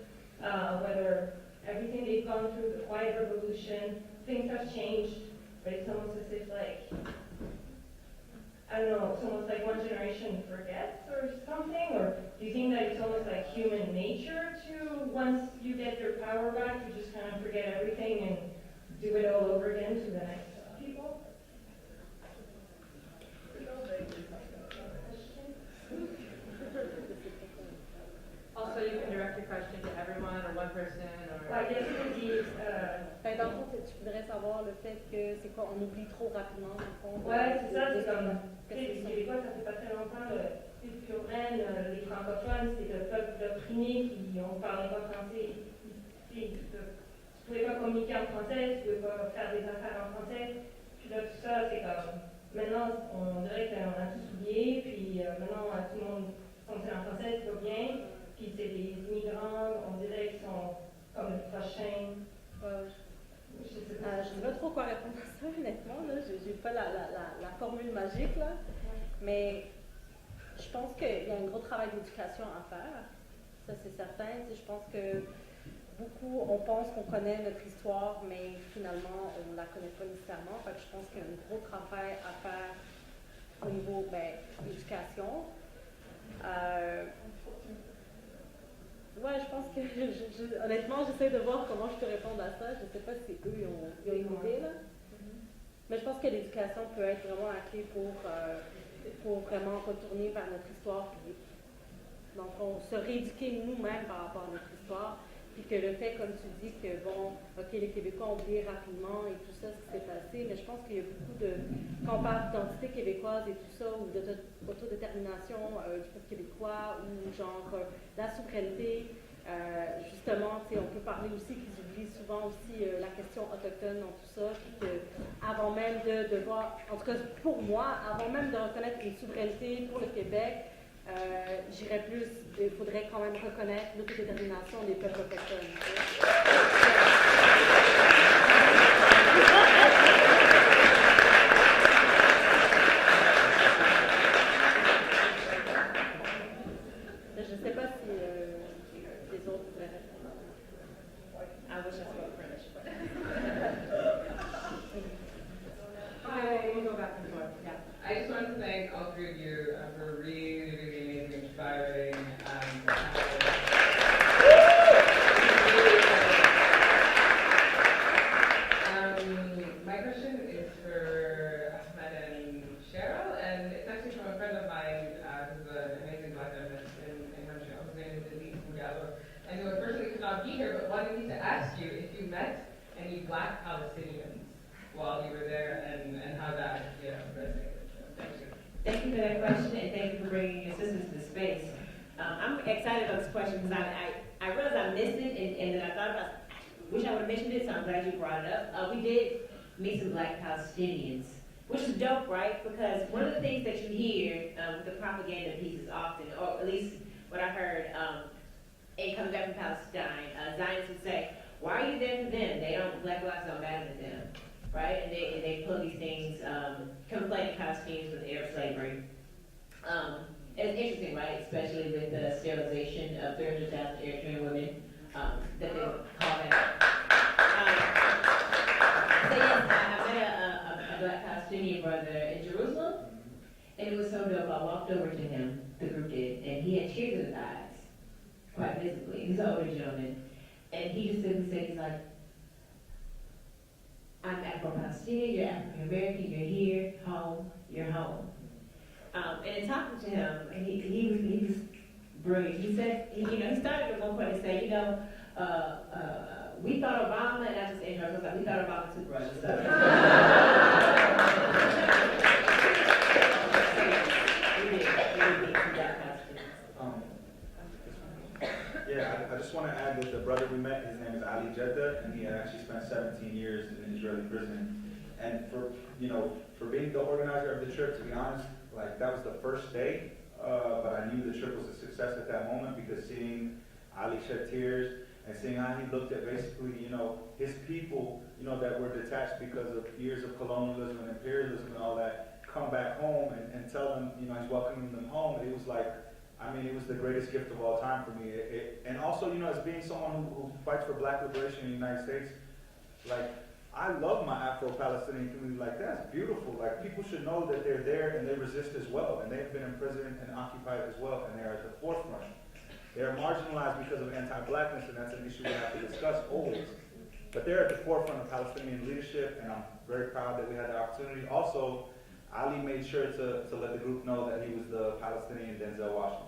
Whether everything they've gone through, the Quiet Revolution, things have changed, but it's almost as if like, I don't know, it's almost like one generation forgets or something, or do you think that it's almost like human nature to, once you get your power back, you just kind of forget everything and do it all over again to the next people? Also, you can direct your question to everyone or one person or... Well, I guess it is, Dans le fond, tu voudrais savoir le fait que c'est quoi, on oublie trop rapidement, dans le fond. ouais, c'est ça, c'est comme, tu sais, les Québécois, ça fait pas très longtemps, les Purènes, les francophones, c'est le peuple opprimé qui, on parlait pas français, tu pouvais pas communiquer en français, tu pouvais pas faire des affaires en français, puis là, tout ça, c'est comme, maintenant, on dirait qu'on a tous oublié, puis maintenant, tout le monde fonctionne en français, tout va bien, puis c'est des immigrants, on dirait qu'ils sont comme le prochain. Je sais pas trop quoi répondre à ça, honnêtement. J'ai pas la formule magique, là. Mais je pense qu'il y a un gros travail d'éducation à faire. Ça, c'est certain. Je pense que beaucoup, on pense qu'on connaît notre histoire, mais finalement, on ne la connaît pas nécessairement. Fait que je pense qu'il y a un gros travail à faire au niveau de l'éducation. Ouais, je pense que, honnêtement, j'essaie de voir comment je peux répondre à ça. Je ne sais pas si eux, ils ont une idée, là. Mais je pense que l'éducation peut être vraiment la clé pour vraiment retourner vers notre histoire. Puis, donc, on se rééduquer nous-mêmes par rapport à notre histoire. Puis que le fait, comme tu dis, que bon, ok, les Québécois ont oublié rapidement et tout ça, ce qui s'est passé, mais je pense qu'il y a beaucoup de, quand on parle d'identité québécoise et tout ça, ou d'autodétermination du peuple québécois, ou genre la souveraineté, justement, on peut parler aussi qu'ils oublient souvent aussi la question autochtone dans tout ça, puis que avant même de voir, en tout cas pour moi, avant même de reconnaître une souveraineté pour le Québec, j'irais plus, il faudrait quand même reconnaître l'autodétermination des peuples autochtones. Je ne sais pas si les autres voudraient répondre. I wish I spoke French. Hi, we'll go back and forth. Yeah. I just want to thank all three of you for really, really amazing, inspiring. My question is for Ahmad and Cherrell, and it's actually from a friend of mine who's an amazing black feminist in Montreal. His name is McGill. And who unfortunately could not be here, but wanted me to ask you if you met any black Palestinians while you were there and how that resonated. Thank you. Thank you for that question, and thank you for bringing your sisters to the space. I'm excited about this question because I realized I missed it, and then I thought about, wish I would have mentioned it, so I'm glad you brought it up. We did meet some black Palestinians, which is dope, right? Because one of the things that you hear with the propaganda pieces often, or at least what I heard, and coming back from Palestine, Zionists would say, why are you there for them? Black lives don't matter to them, right? And they pull these things, conflating Palestinians with Arab slavery. It's interesting, right? Especially with the sterilization of 300,000 Eritrean women that they call that. So yes, I met a black Palestinian brother in Jerusalem, and it was so dope. I walked over to him, the group did, and he had tears in his eyes, quite visibly. He's an older gentleman, and he just simply said, he's like, I'm Afro-Palestinian, you're African-American, you're here, home, you're home. And in talking to him, he was brilliant. He said, he started at one point to say, we thought Obama, and I just interrupted, I was like, we thought Obama too, brother. So. We did some black Yeah, I just want to add that the brother we met, his name is Ali Jeddah, and he had actually spent 17 years in an Israeli prison. And for being the organizer of the trip, to be honest, like that was the first day, but I knew the trip was a success at that moment because seeing Ali shed tears and seeing how he looked at basically, his people, that were detached because of years of colonialism and imperialism and all that, come back home and tell them, he's welcoming them home. It was like, it was the greatest gift of all time for me. And also, as being someone who fights for black liberation in the United States, like, I love my Afro-Palestinian community. Like, that's beautiful. Like, people should know that they're there and they resist as well. And they've been imprisoned and occupied as well. And they're at the forefront. They're marginalized because of anti-blackness, and that's an issue we have to discuss always. But they're at the forefront of Palestinian leadership, and I'm very proud that we had the opportunity. Also, Ali made sure to let the group know that he was the Palestinian Denzel Washington.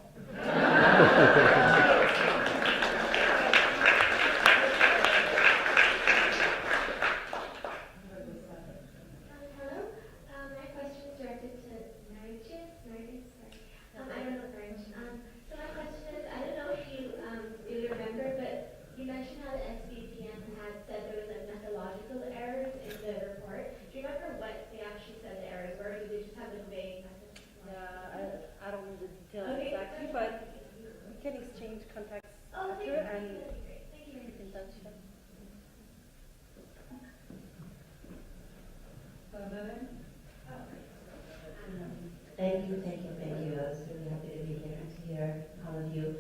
Thank you. I was really happy to be here and to hear all of you.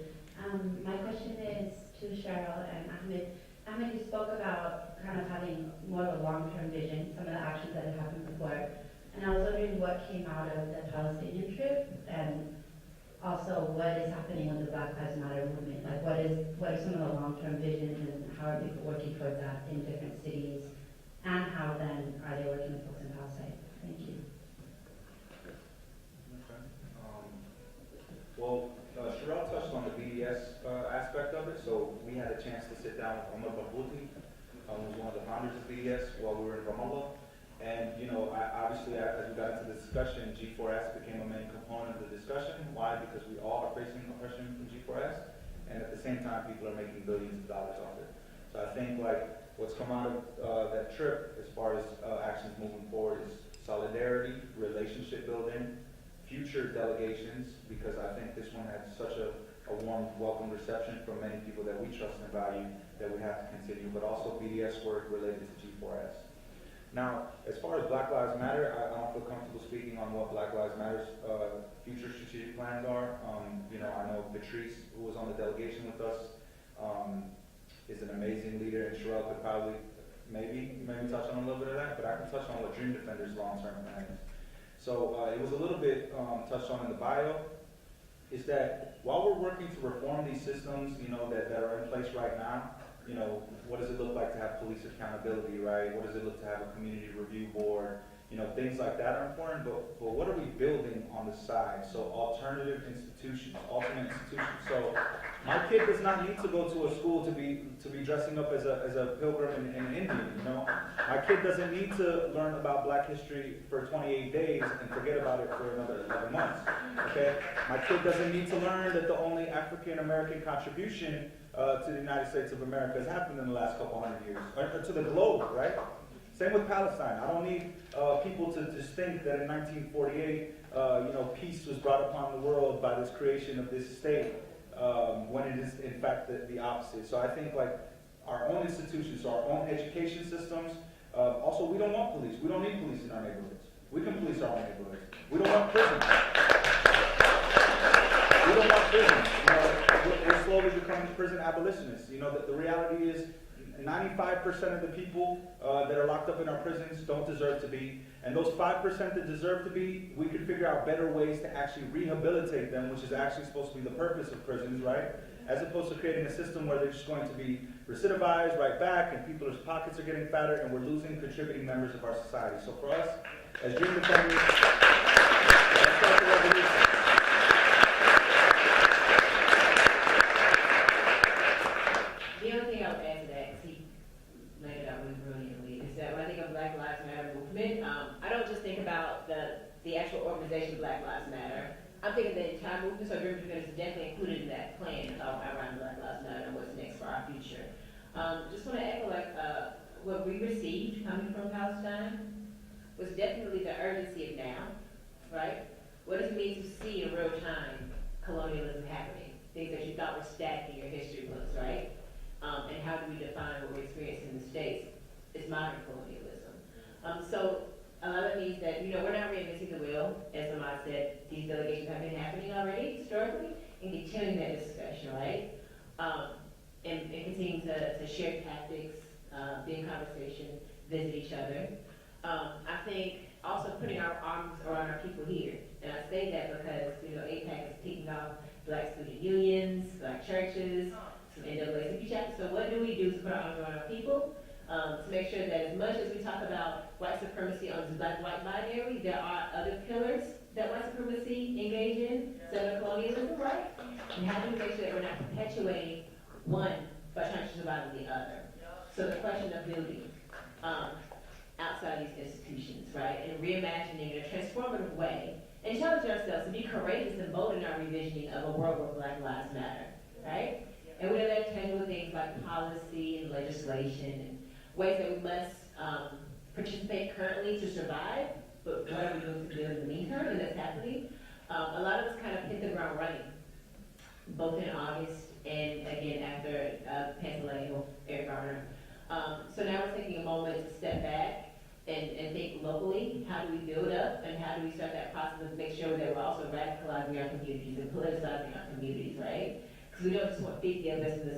My question is to Cherrell and Ahmed. Ahmed, you spoke about kind of having more of a long-term vision, some of the actions that had happened before. And I was wondering what came out of the Palestinian trip, and also what is happening with the Black Lives Matter movement. Like, what are some of the long-term visions, and how are people working towards that in different cities? And how then are they working with folks in Palestine? Thank you. Well, Cherrell touched on the BDS aspect of it, so we had a chance to sit down with Ahmad Nabil Abuznaid, who was one of the founders of BDS while we were in Ramallah. And, obviously, as we got into the discussion, G4S became a main component of the discussion. Why? Because we all are facing oppression from G4S, and at the same time, people are making billions of dollars off it. So I think, what's come out of that trip, as far as actions moving forward, is solidarity, relationship building, future delegations, because I think this one had such a warm, welcome reception from many people that we trust and value that we have to continue, but also BDS work related to G4S. Now, as far as Black Lives Matter, I don't feel comfortable speaking on what Black Lives Matter's future strategic plans are. I know Patrice, who was on the delegation with us, is an amazing leader, and Cherrell could probably maybe touch on a little bit of that, but I can touch on what Dream Defender's long-term plan is. So it was a little bit touched on in the bio, is that while we're working to reform these systems, that are in place right now, what does it look like to have police accountability, right? What does it look to have a community review board? Things like that are important, but what are we building on the side? So alternative institutions, alternate institutions. So my kid does not need to go to a school to be dressing up as a pilgrim in India, My kid doesn't need to learn about Black history for 28 days and forget about it for another 11 months, okay? My kid doesn't need to learn that the only African American contribution to the United States of America has happened in the last couple hundred years, or to the globe, right? Same with Palestine. I don't need people to just think that in 1948, peace was brought upon the world by this creation of this state, when it is in fact the opposite. So I think our own institutions, our own education systems. Also, we don't want police. We don't need police in our neighborhoods. We can police our own neighborhoods. We don't want prisons. We don't want prisons. We're slowly becoming prison abolitionists. The reality is 95% of the people that are locked up in our prisons don't deserve to be. And those 5% that deserve to be, we could figure out better ways to actually rehabilitate them, which is actually supposed to be the purpose of prisons, right? As opposed to creating a system where they're just going to be recidivized right back, and people's pockets are getting fatter, and we're losing contributing members of our society. So for us, as Dream Defenders, let's start the revolution. The only thing I would add to that, because he laid it out really brilliantly, is that when I think of Black Lives Matter movement, I don't just think about the actual organization Black Lives Matter. I'm thinking the entire movement, so Dream Defenders is definitely included in that plan around Black Lives Matter and what's next for our future. Just want to echo what we received coming from Palestine was definitely the urgency of now, right? What does it mean to see in real time colonialism happening? Things that you thought were stacked in your history books, right? visit each other. I think also putting our arms around our people here. And I say that because, APAC is kicking off Black student unions, Black churches, some NAACP chapters. So what do we do to put our arms around our people? To make sure that as much as we talk about white supremacy on this black-white binary, there are other pillars that white supremacy engage in, settler colonialism, right? And how do we make sure that we're not perpetuating one by trying to survive the other? So the question of building outside these institutions, right? And reimagining in a transformative way, and challenging ourselves to be courageous and bold in our revisioning of a world where Black lives matter, right? And whether that's tangible things like policy and legislation and ways that we must participate currently to survive, but what are we going to do in the meantime, and that's happening. A lot of us kind of hit the ground running, both in August and again after Pennsylvania, Eric Garner. So now we're taking a moment to step back and think locally. How do we build up, and how do we start that process of make sure that we're also radicalizing our communities and politicizing our communities, right? Because we don't just want 50 of us in the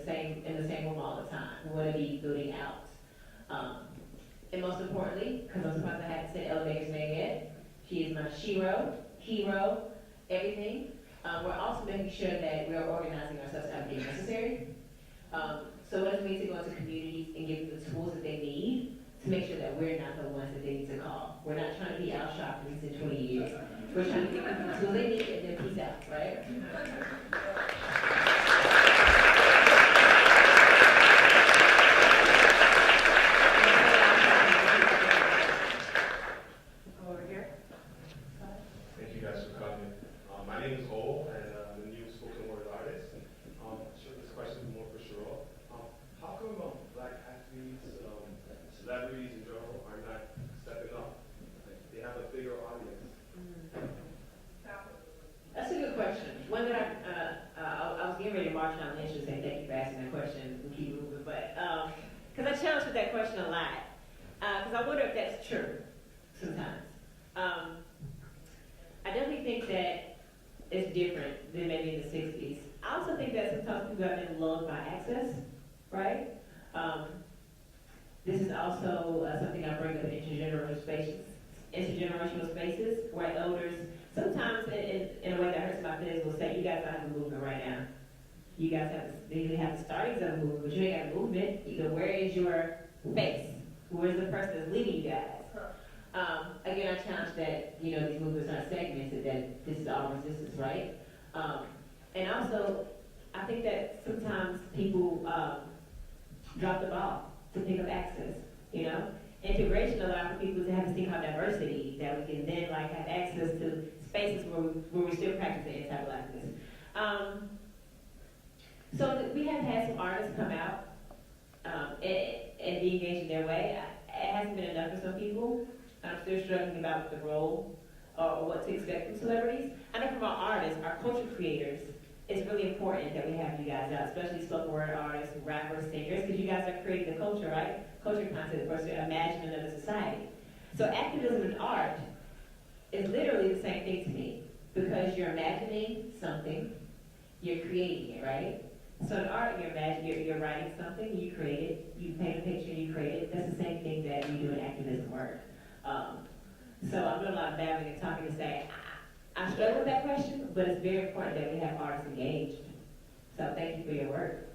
same room all the time. We want to be building out. And most importantly, because I'm surprised I haven't said Ella Baker's name yet, she is my hero, everything. We're also making sure that we're organizing ourselves to advocate necessary. So what does it mean to go into communities and give them the tools that they need to make sure that we're not the ones that they need to call? We're not trying to be Al Sharpton's in 20 years. We're trying to give them the tools they need and then peace out, right? Over here. Thank you guys for coming. My name is Cole, and I'm the new spoken word artist. Sure, this question is more for Cherrell. How come Black athletes, celebrities in general, are not stepping up? They have a bigger audience. That's a good question. One that I was getting ready to march on Lynch and say thank you for asking that question and keep moving, but because I challenge with that question a lot, because I wonder if that's true sometimes. I definitely think that it's different than maybe in the 60s. I also think that sometimes people have been lulled by access, right? This is also something I bring up in intergenerational spaces, where elders, sometimes in a way that hurts my feelings, will say, you guys don't have a movement right now. You guys they have the startings of a movement, but you ain't got a movement. Where is your face? Where is the person that's leading you guys? Again, I challenge that, these movements aren't segmented, that this is all resistance, right? And also, I think that sometimes people drop the ball to pick up access, Integration allows people to have this thing called diversity, that we can then have access to spaces where we still practice the anti-Blackness. So we have had some artists come out and be engaged in their way. It hasn't been enough for some people. I'm still struggling about the role or what to expect from celebrities. I know from our artists, our culture creators, it's really important that we have you guys out, especially spoken word artists, rappers, singers, because you guys are creating the culture, right? Culture content for us to imagine another society. So activism and art is literally the same thing to me, because you're imagining something, you're creating it, right? So in art, you're writing something, you create it, you paint a picture, you create it. That's the same thing that we do in activism work. So I'm doing a lot of babbling and talking to say, I struggle with that question, but it's very important that we have artists engaged. So thank you for your work.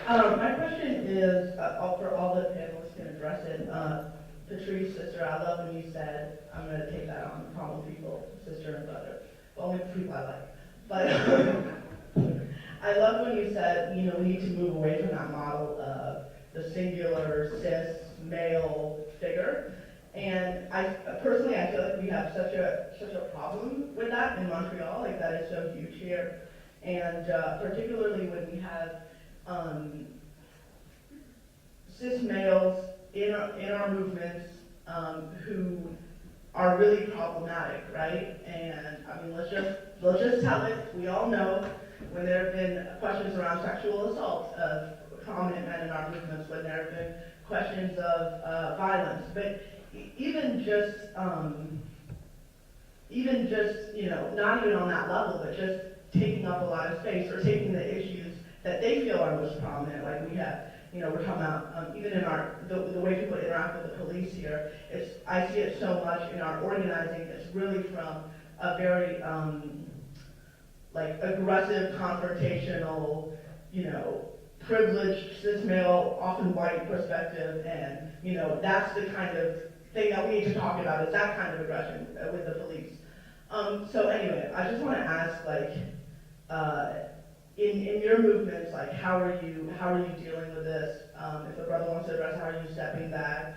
My question is, for all the panelists can address it. Patrice, sister, I love when you said, I'm going to take that on, common people, sister and brother. Only the people I like. But I love when you said, we need to move away from that model of the singular, cis, male figure. And I feel like we have such a problem with that in Montreal, that is so huge here. And particularly when we have cis males in our movements who are really problematic, right? And let's just tell it. We all know when there have been questions around sexual assault of prominent men in our movements, when there have been questions of violence, but even just not even on that level, but just taking up a lot of space or taking the issues that they feel are most prominent. Like we have, we're talking about, even in the way people interact with the police here, I see it so much in our organizing. It's really from a very, aggressive, confrontational, privileged, cis male, often white perspective, and, that's the kind of thing that we need to talk about, is that kind of aggression with the police. So anyway, I just want to ask, in your movements, how are you dealing with this? If a brother wants to address, how are you stepping back?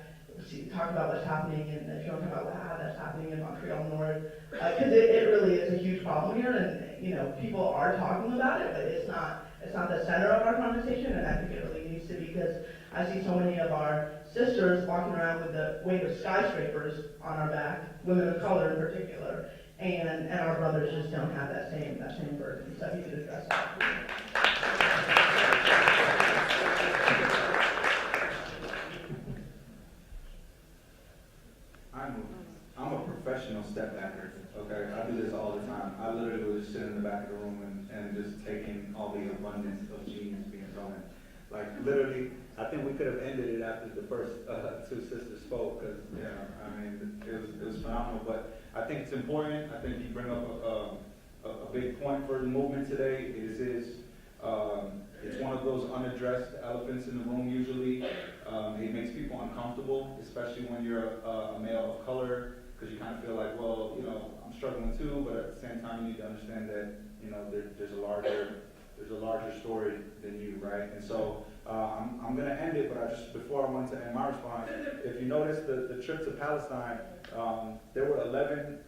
Talk about what's happening, and if you want to talk about how that's happening in Montréal-Nord, because it really is a huge problem here, and people are talking about it, but it's not the center of our conversation, and I think it really needs to be, because I see so many of our sisters walking around with the weight of skyscrapers on our back, women of color in particular, and our brothers just don't have that same burden. So if you could address that. I'm a professional step backer, okay? I do this all the time. I literally will just sit in the back of the room and just taking all the abundance of genes being thrown in. Like literally, I think we could have ended it after the first two sisters spoke, because it was phenomenal. But I think it's important. I think you bring up a big point for the movement today. It's one of those unaddressed elephants in the room usually. It makes people uncomfortable, especially when you're a male of color, because you kind of feel like, well, I'm struggling too, but at the same time you need to understand that, there's a larger story than you, right? And so I'm going to end it, but before I want to end my response, if you notice the trip to Palestine, there were 11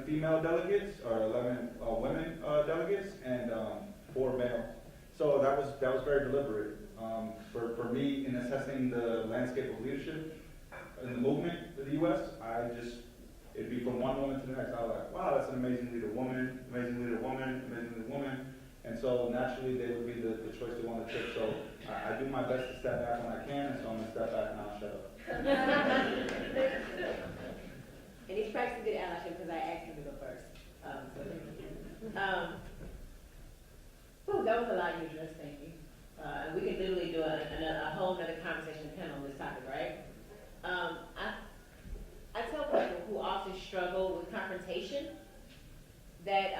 female delegates, or 11 women delegates, and 4 male. So that was very deliberate. For me, in assessing the landscape of leadership in the movement of the U.S., it'd be from one woman to the next. I was like, wow, that's an amazing leader woman, amazing leader woman, amazing leader woman. And so naturally, they would be the choice to go on the trip. So I do my best to step back when I can, and so I'm going to step back and I'll shut up. And he's practicing good allyship because I asked him to go first. That was a lot you addressed, thank you. And we could literally do a whole other conversation panel on this topic, right? I tell people who often struggle with confrontation that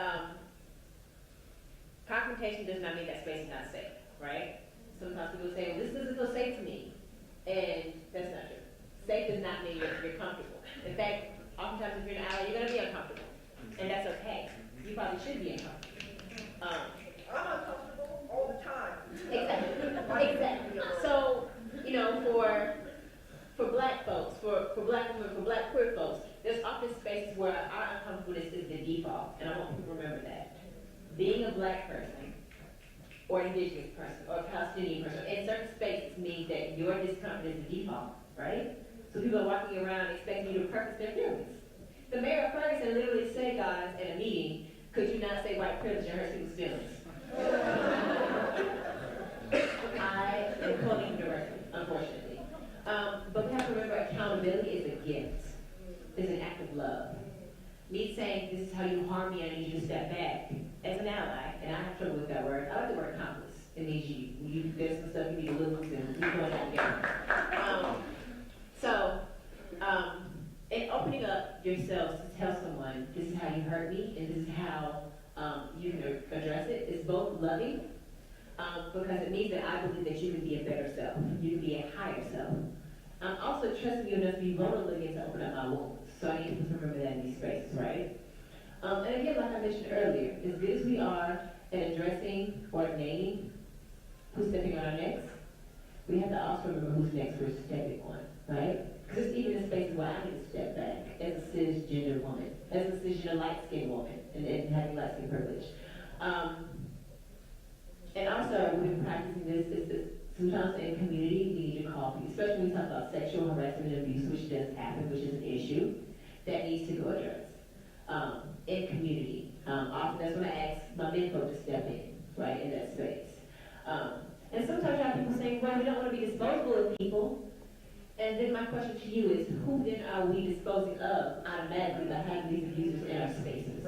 confrontation does not mean that space is not safe, right? Sometimes people say, well, this doesn't feel safe to me. And that's not true. Safe does not mean you're comfortable. In fact, oftentimes if you're in an alley, you're going to be uncomfortable. And that's okay. You probably should be uncomfortable. I'm uncomfortable all the time. Exactly. So, for black folks, for black women, for black queer folks, there's often spaces where our uncomfortableness is the default, and I want people to remember that. Being a black person, or indigenous person, or a Palestinian person, in certain spaces means that your discomfort is the default, right? So people are walking around expecting you to preface their feelings. The mayor of Ferguson literally said, guys, at a meeting, could you not say white privilege and hurt people's feelings? I am quoting him directly, unfortunately. But we have to remember accountability is a gift. It's an act of love. Me saying, this is how you harm me, I need you to step back. As an ally, and I have trouble with that word, I like the word accomplice. It means there's some stuff you need to lose and we're going on together. In opening up yourselves to tell someone, this is how you hurt me, and this is how you can address it, is both loving, because it means that I believe that you can be a better self. You can be a higher self. I'm also trusting you enough to be vulnerable again to open up my wounds. So I need people to remember that in these spaces, right? And again, like I mentioned earlier, as good as we are at addressing or naming who's stepping on our necks, we have to also remember who's next we're stepping on, right? Because it's even in spaces where I need to step back as a cisgender woman, as a cisgender light-skinned woman, and having light-skin privilege. And also, we've been practicing this sometimes in community, we need to call people, especially when we talk about sexual harassment and abuse, which does happen, which is an issue that needs to go addressed. In community. Often that's when I ask my men folk to step in, right, in that space. And sometimes you have people saying, well, we don't want to be disposable of people. And then my question to you is, who then are we disposing of automatically by having these abusers in our spaces?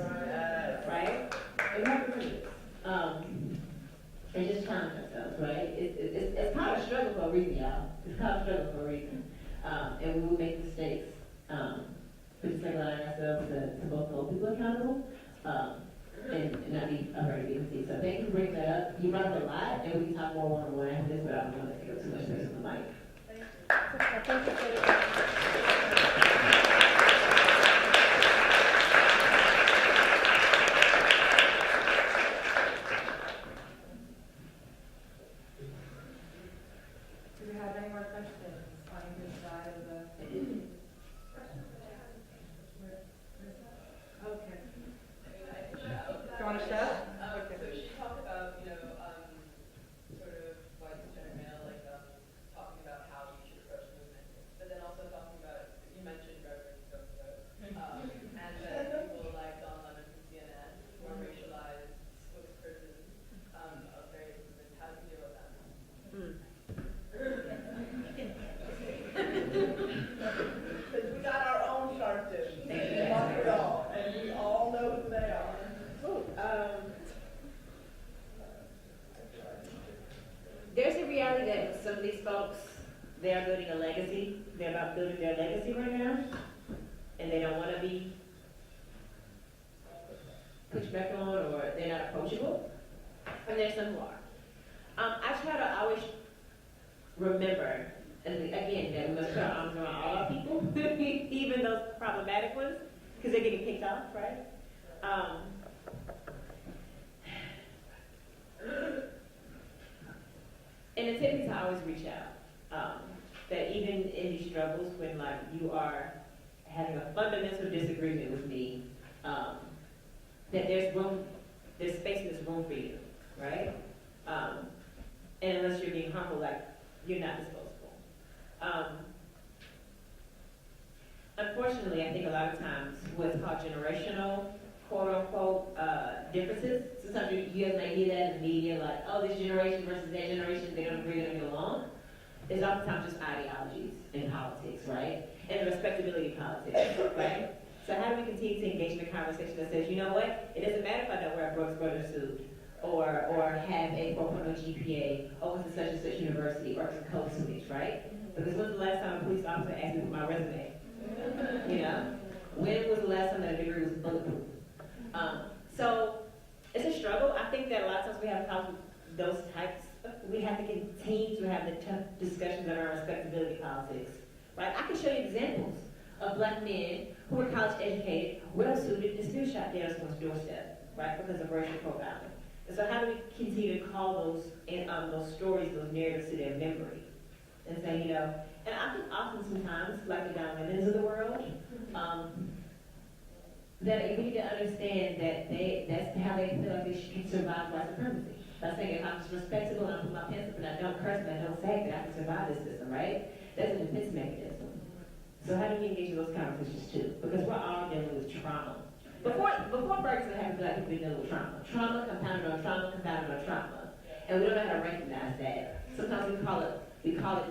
Right? we have to remember this. And just challenge ourselves, right? It's called a struggle for a reason, y'all. It's called a struggle for a reason. And we will make mistakes. We just like allowing ourselves to both hold people accountable and not be afraid to be conceived. So thank you for bringing that up. You brought up a lot, and we can talk more one-on-one after this, but I don't want to take up too much space on the mic. Thank you for the Do we have any more questions on either side of the? Okay. Do you want to shout? Okay. So she talked about, sort of white cisgender male, talking about how you should approach the movement, but then also talking about, you mentioned Reverend Soto, and that people like Don Lemon from CNN, who are racialized spokespersons of various movements. How do you deal with that? Because we got our own sharpshooters in Montreal, and we all know who they are. There's a reality that some of these folks, they are building a legacy. They're about building their legacy right now, and they don't want to be pushed back on, or they're not approachable. And there's some who are. I try to always remember, and again, that we must put our arms around all our people, even those problematic ones, because they're getting kicked off, right? And the tip is to always reach out. That even in these struggles, when you are having a fundamental disagreement with me, that there's space in this room for you, right? And unless you're being harmful, you're not disposable. Unfortunately, I think a lot of times what's called generational, quote unquote, differences, sometimes you guys might hear that in the media, oh, this generation versus that generation, they don't agree, they don't get along. It's oftentimes just ideologies in politics, right? And the respectability of politics, right? So how do we continue to engage in a conversation that says, you know what, it doesn't matter if I don't wear a Brooks Brothers suit, or have a 4.0 GPA, or went to such and such university, or to code switch, right? Because when's the last time a police officer asked me for my resume? When was the last time that a degree was bulletproof? So it's a struggle. I think that a lot of times we have problems with those types. We have to continue to have the tough discussions around respectability politics, right? I can show you examples of black men who were college educated, well-suited, and still shot dead on someone's doorstep, right? Because of racial profiling. And so how do we continue to call those stories, those narratives to their memory? And say, and I think often sometimes, like the Don Lemons of the world, that we need to understand that that's how they feel like they can survive white supremacy. By saying, if I'm just respectable and I put my pants up and I don't curse and I don't say that I can survive this system, right? That's a defense mechanism. So how do we engage in those conversations too? Because we're all dealing with trauma. Before Ferguson happened, black people dealing with trauma. Trauma compounded on trauma compounded on trauma. And we don't know how to recognize that. Sometimes we call it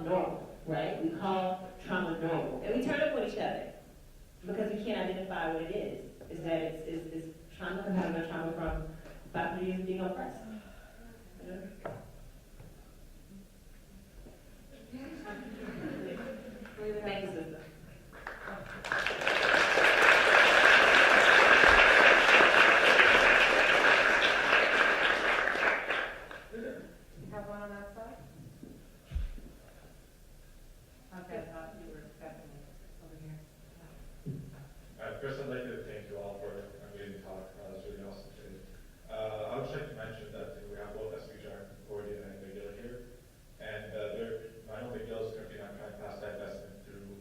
normal, right? We call trauma normal. And we turn up on each other because we can't identify what it is. Is that it's trauma compounded on trauma from 500 years of being oppressed. Thank you, sister. Have one on that side? Okay, I thought you were Stephanie over here. First, I'd like to thank you all for a amazing talk. That was really awesome today. I would just like to mention that we have both SPJR, Gordy, and McGill here. And I know McGill is currently not trying to pass that investment through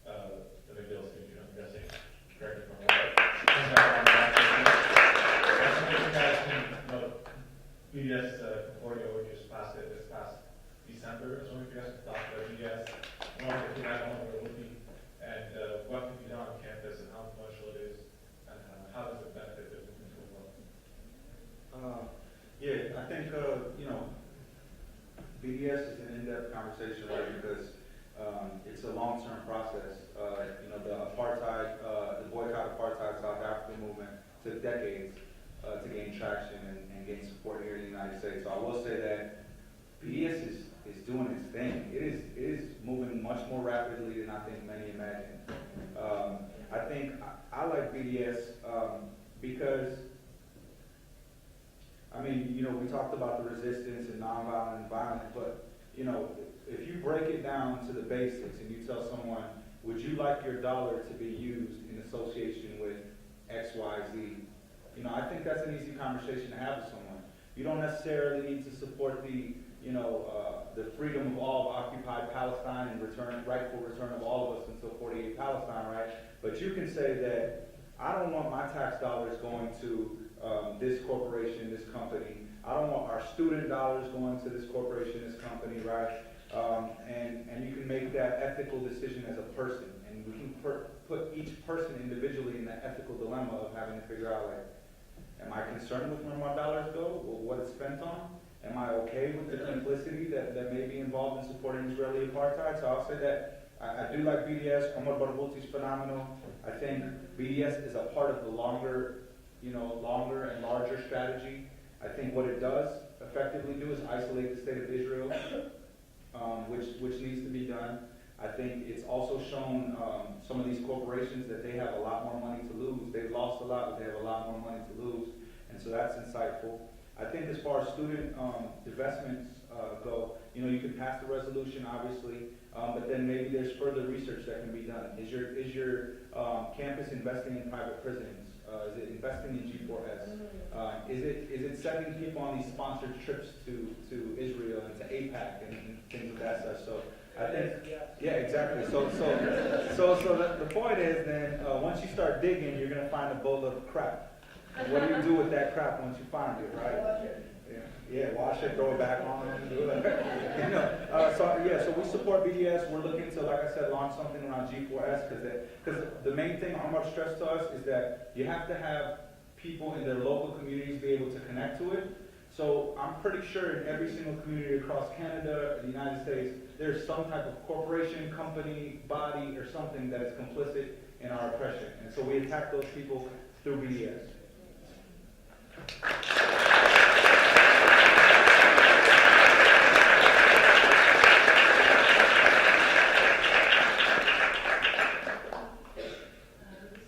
the McGill Institute, I'm guessing. Correct me if I'm wrong. BDS Concordia just passed it this past December. I was wondering if you guys could talk about BDS, if you guys know where it would be, and what can be done on campus and how influential it is, and how does it benefit the movement overall? Yeah, I think, BDS is an in-depth conversation, right, because it's a long-term process. The boycott apartheid South African movement took decades. to gain traction and gain support here in the United States. So I will say that BDS is doing its thing. It is moving much more rapidly than I think many imagine. I think I like BDS because, I mean, you know, we talked about the resistance and nonviolent and violent, but, you know, if you break it down to the basics and you tell someone, would you like your dollar to be used in association with X, Y, Z? You know, I think that's an easy conversation to have with someone. You don't necessarily need to support the, you know, the freedom of all of Occupied Palestine and rightful return of all of us until 48 Palestine, right? But you can say that I don't want my tax dollars going to this corporation, this company. I don't want our student dollars going to this corporation, this company, right? And you can make that ethical decision as a person. And we can put each person individually in that ethical dilemma of having to figure out, like, am I concerned with where my dollars go, or what it's spent on? Am I okay with the complicity that may be involved in supporting Israeli apartheid? So I'll say that I do like BDS. Ahmad Nabil is phenomenal. I think BDS is a part of the longer and larger strategy. I think what it does effectively do is isolate the state of Israel, which needs to be done. I think it's also shown some of these corporations that they have a lot more money to lose. They've lost a lot, but they have a lot more money to lose, and so that's insightful. I think as far as student divestments go, you know, you can pass the resolution, obviously, but then maybe there's further research that can be done. Is your campus investing in private prisons? Is it investing in G4S? Is it sending people on these sponsored trips to Israel and to APAC and things of that such? So I think, yeah, exactly. So the point is then once you start digging, you're going to find a boatload of crap. And what do you do with that crap once you find it, right? Yeah, wash it, throw it back on, and do it. You know, so we support BDS. We're looking to, like I said, launch something around G4S because the main thing Omar stressed to us is that you have to have people in their local communities be able to connect to it. So I'm pretty sure in every single community across Canada, the United States, there's some type of corporation, company, body, or something that is complicit in our oppression. And so we attack those people through BDS.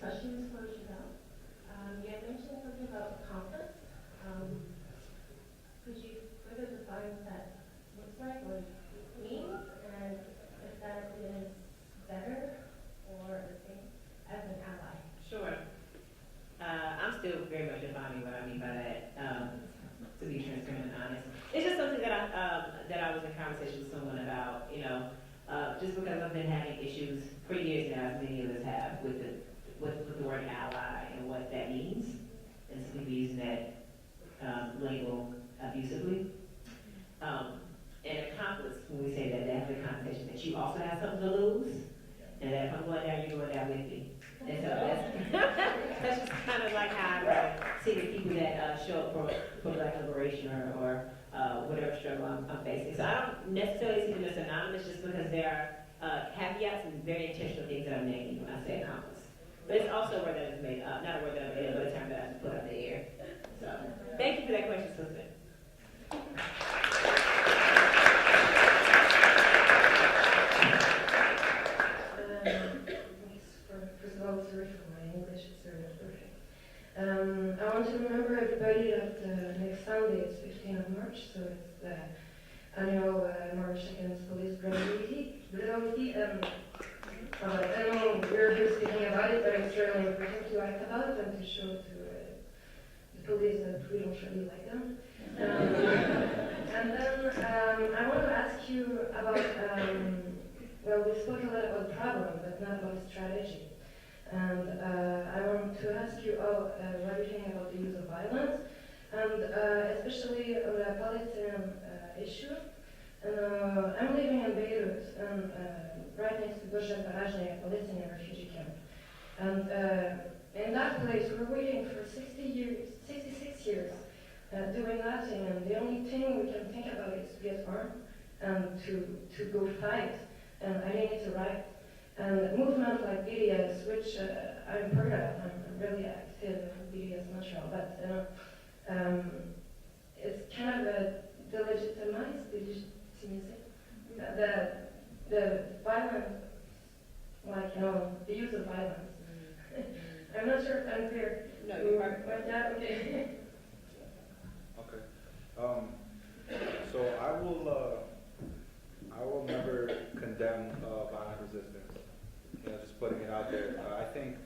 Questions for Cherrell? You had mentioned something about the conference. Could you further define what that looks like, what it means, and if that is better or the same as an ally? Sure. I'm still very much defining what I mean by that, to be transparent and honest. It's just something that I was in conversation with someone about, you know, just because I've been having issues for years now, as many of us have, with the word ally and what that means, and some people using that label abusively. And accomplice, when we say that, that's the connotation that you also have something to lose, and that if I'm going down, you're going down with me. And so that's just kind of like how I see the people that show up for Black liberation or whatever struggle I'm facing. So I don't necessarily see them as anonymous just because there are caveats and very intentional things that I'm naming when I say accomplice. But it's also a word that is made up, not a word that I made up, but a term that I just put up in the air. So thank you for that question, sister. First of all, sorry for my English, it's very not perfect. I want to remember everybody that next Sunday is 15th of March, so it's the annual March Against Police Brutality. I know we're here speaking about it, but it's really important to act about it and to show to the police that we don't really like them. And then I want to ask you about, well, we spoke a lot about the problem, but not about the strategy. And I want to ask you what you think about the use of violence, and especially on the Palestinian issue. And I'm living in Beirut, and right next to Bush and Palestinian refugee camp. And in that place, we're waiting for 66 years, doing nothing, and the only thing we can think about is to get armed and to go fight. And I think it's a right. And movements like BDS, which I'm part of, I'm really active in BDS Montreal, but it's kind of delegitimized the violence, like, you know, the use of violence. I'm not sure if I'm clear. No, you're right. Yeah, okay. Okay. So I will never condemn violent resistance. You know, just putting it out there. I think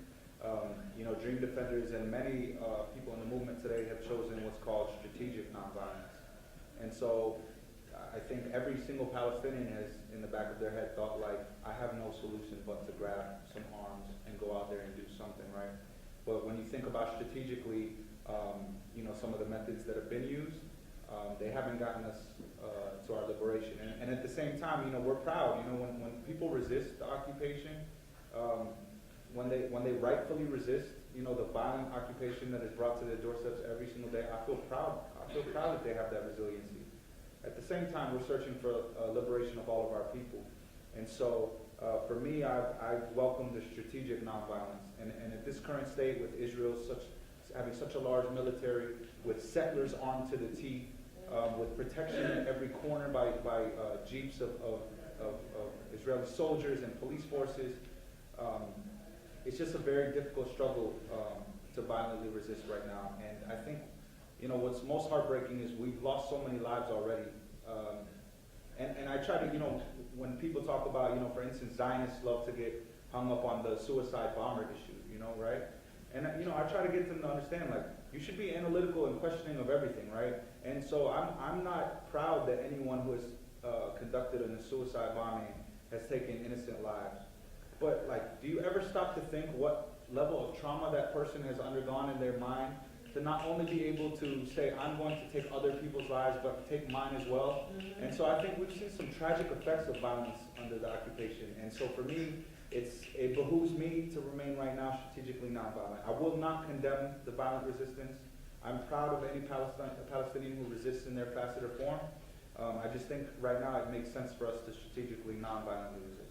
you know, Dream Defenders and many people in the movement today have chosen what's called strategic nonviolence. And so I think every single Palestinian has in the back of their head thought, like, I have no solution but to grab some arms and go out there and do something, right? But when you think about strategically, you know, some of the methods that have been used, they haven't gotten us to our liberation. And at the same time, you know, we're proud. You know, when people resist the occupation, when they rightfully resist, you know, the violent occupation that is brought to their doorsteps every single day, I feel proud. I feel proud that they have that resiliency. At the same time, we're searching for liberation of all of our people. And so, for me, I welcome the strategic nonviolence. And at this current state, with Israel having such a large military, with settlers armed to the teeth, with protection in every corner by jeeps of Israeli soldiers and police forces, it's just a very difficult struggle to violently resist right now. And I think, you know, what's most heartbreaking is we've lost so many lives already. And I try to, you know, when people talk about, you know, for instance, Zionists love to get hung up on the suicide bomber issue, you know, right? And, you know, I try to get them to understand, like, you should be analytical and questioning of everything, right? And so I'm not proud that anyone who has conducted a suicide bombing has taken innocent lives. But, like, do you ever stop to think what level of trauma that person has undergone in their mind to not only be able to say, I'm going to take other people's lives, but take mine as well? Mm-hmm. And so I think we've seen some tragic effects of violence under the occupation. And so for me, it behooves me to remain right now strategically nonviolent. I will not condemn the violent resistance. I'm proud of any Palestinian who resists in their facet or form. I just think right now it makes sense for us to strategically nonviolently resist.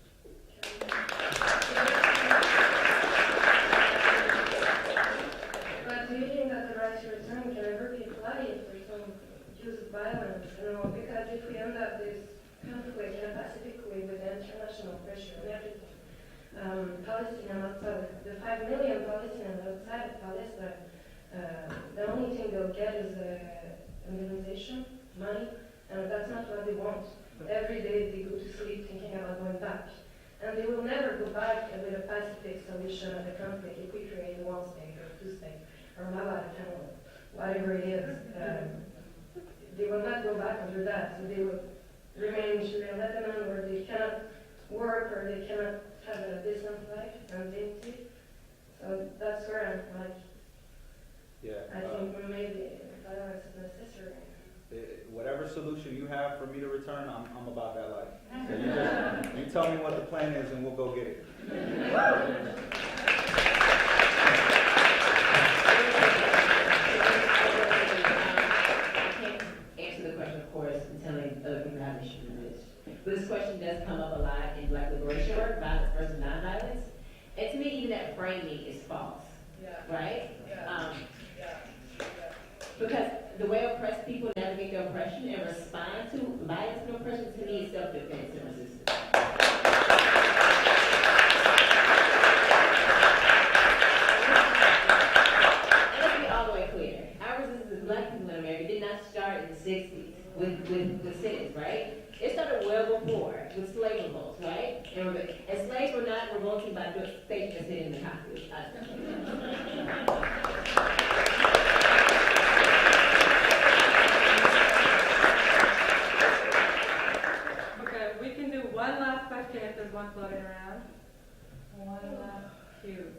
But do you think that the right to return can ever be applied for some use of violence? You know, because if we end up this conflict in a pacific way with international pressure and everything, Palestinians outside, the 5 million Palestinians outside of Palestine, the only thing they'll get is indemnization, money, and that's not what they want. Every day they go to sleep thinking about going back. And they will never go back with a pacific solution of the conflict if we create a 1-state or 2-state or whatever it is. They will not go back under that. So they will remain in Lebanon where they cannot work or they cannot have a decent life and dignity. So that's where I'm like, I think maybe violence is necessary. Whatever solution you have for me to return, I'm about that life. So you tell me what the plan is and we'll go get it. I can't answer the question, of course, and telling other people how they should do this. But this question does come up a lot in Black liberation work, violence versus nonviolence. And to me, even that framing is false, right? Because the way oppressed people navigate their oppression and respond to violence and oppression, to me, is self-defense and resistance. And let's be all the way clear. Our resistance as Black people in America did not start in the 60s with cities, right? It started well before with slave revolts, right? And slaves were not revolting by stating and sitting in the cockpit. One last question if there's one floating around. One last few.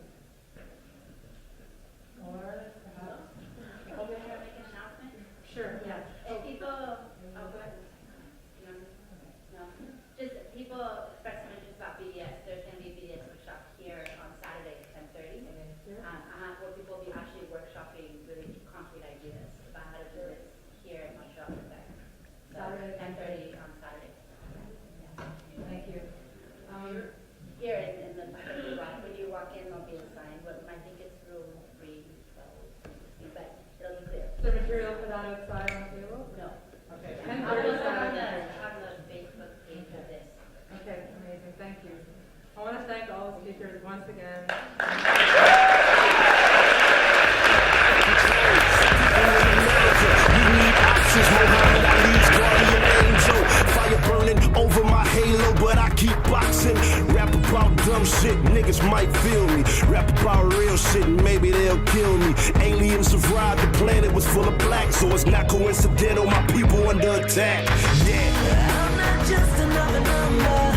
Or perhaps. Can I make an announcement? Sure, yeah. If people, go ahead. No. Just people express some interest about BDS. There's going to be a BDS workshop here on Saturday at 10:30. I'm not outside on the table? No. Okay. I'm 10:30 on Saturday. the Facebook page of this. Okay, amazing, thank you. I want to thank all the speakers once again. Muhammad Ali's guardian angel. Fire burning over my halo, but I keep boxing. Rap about dumb shit, niggas might feel me. Rap about real shit, maybe they'll kill me. Aliens survived, the planet was full of black, so it's not coincidental my people under attack. Yeah. I'm not just another number.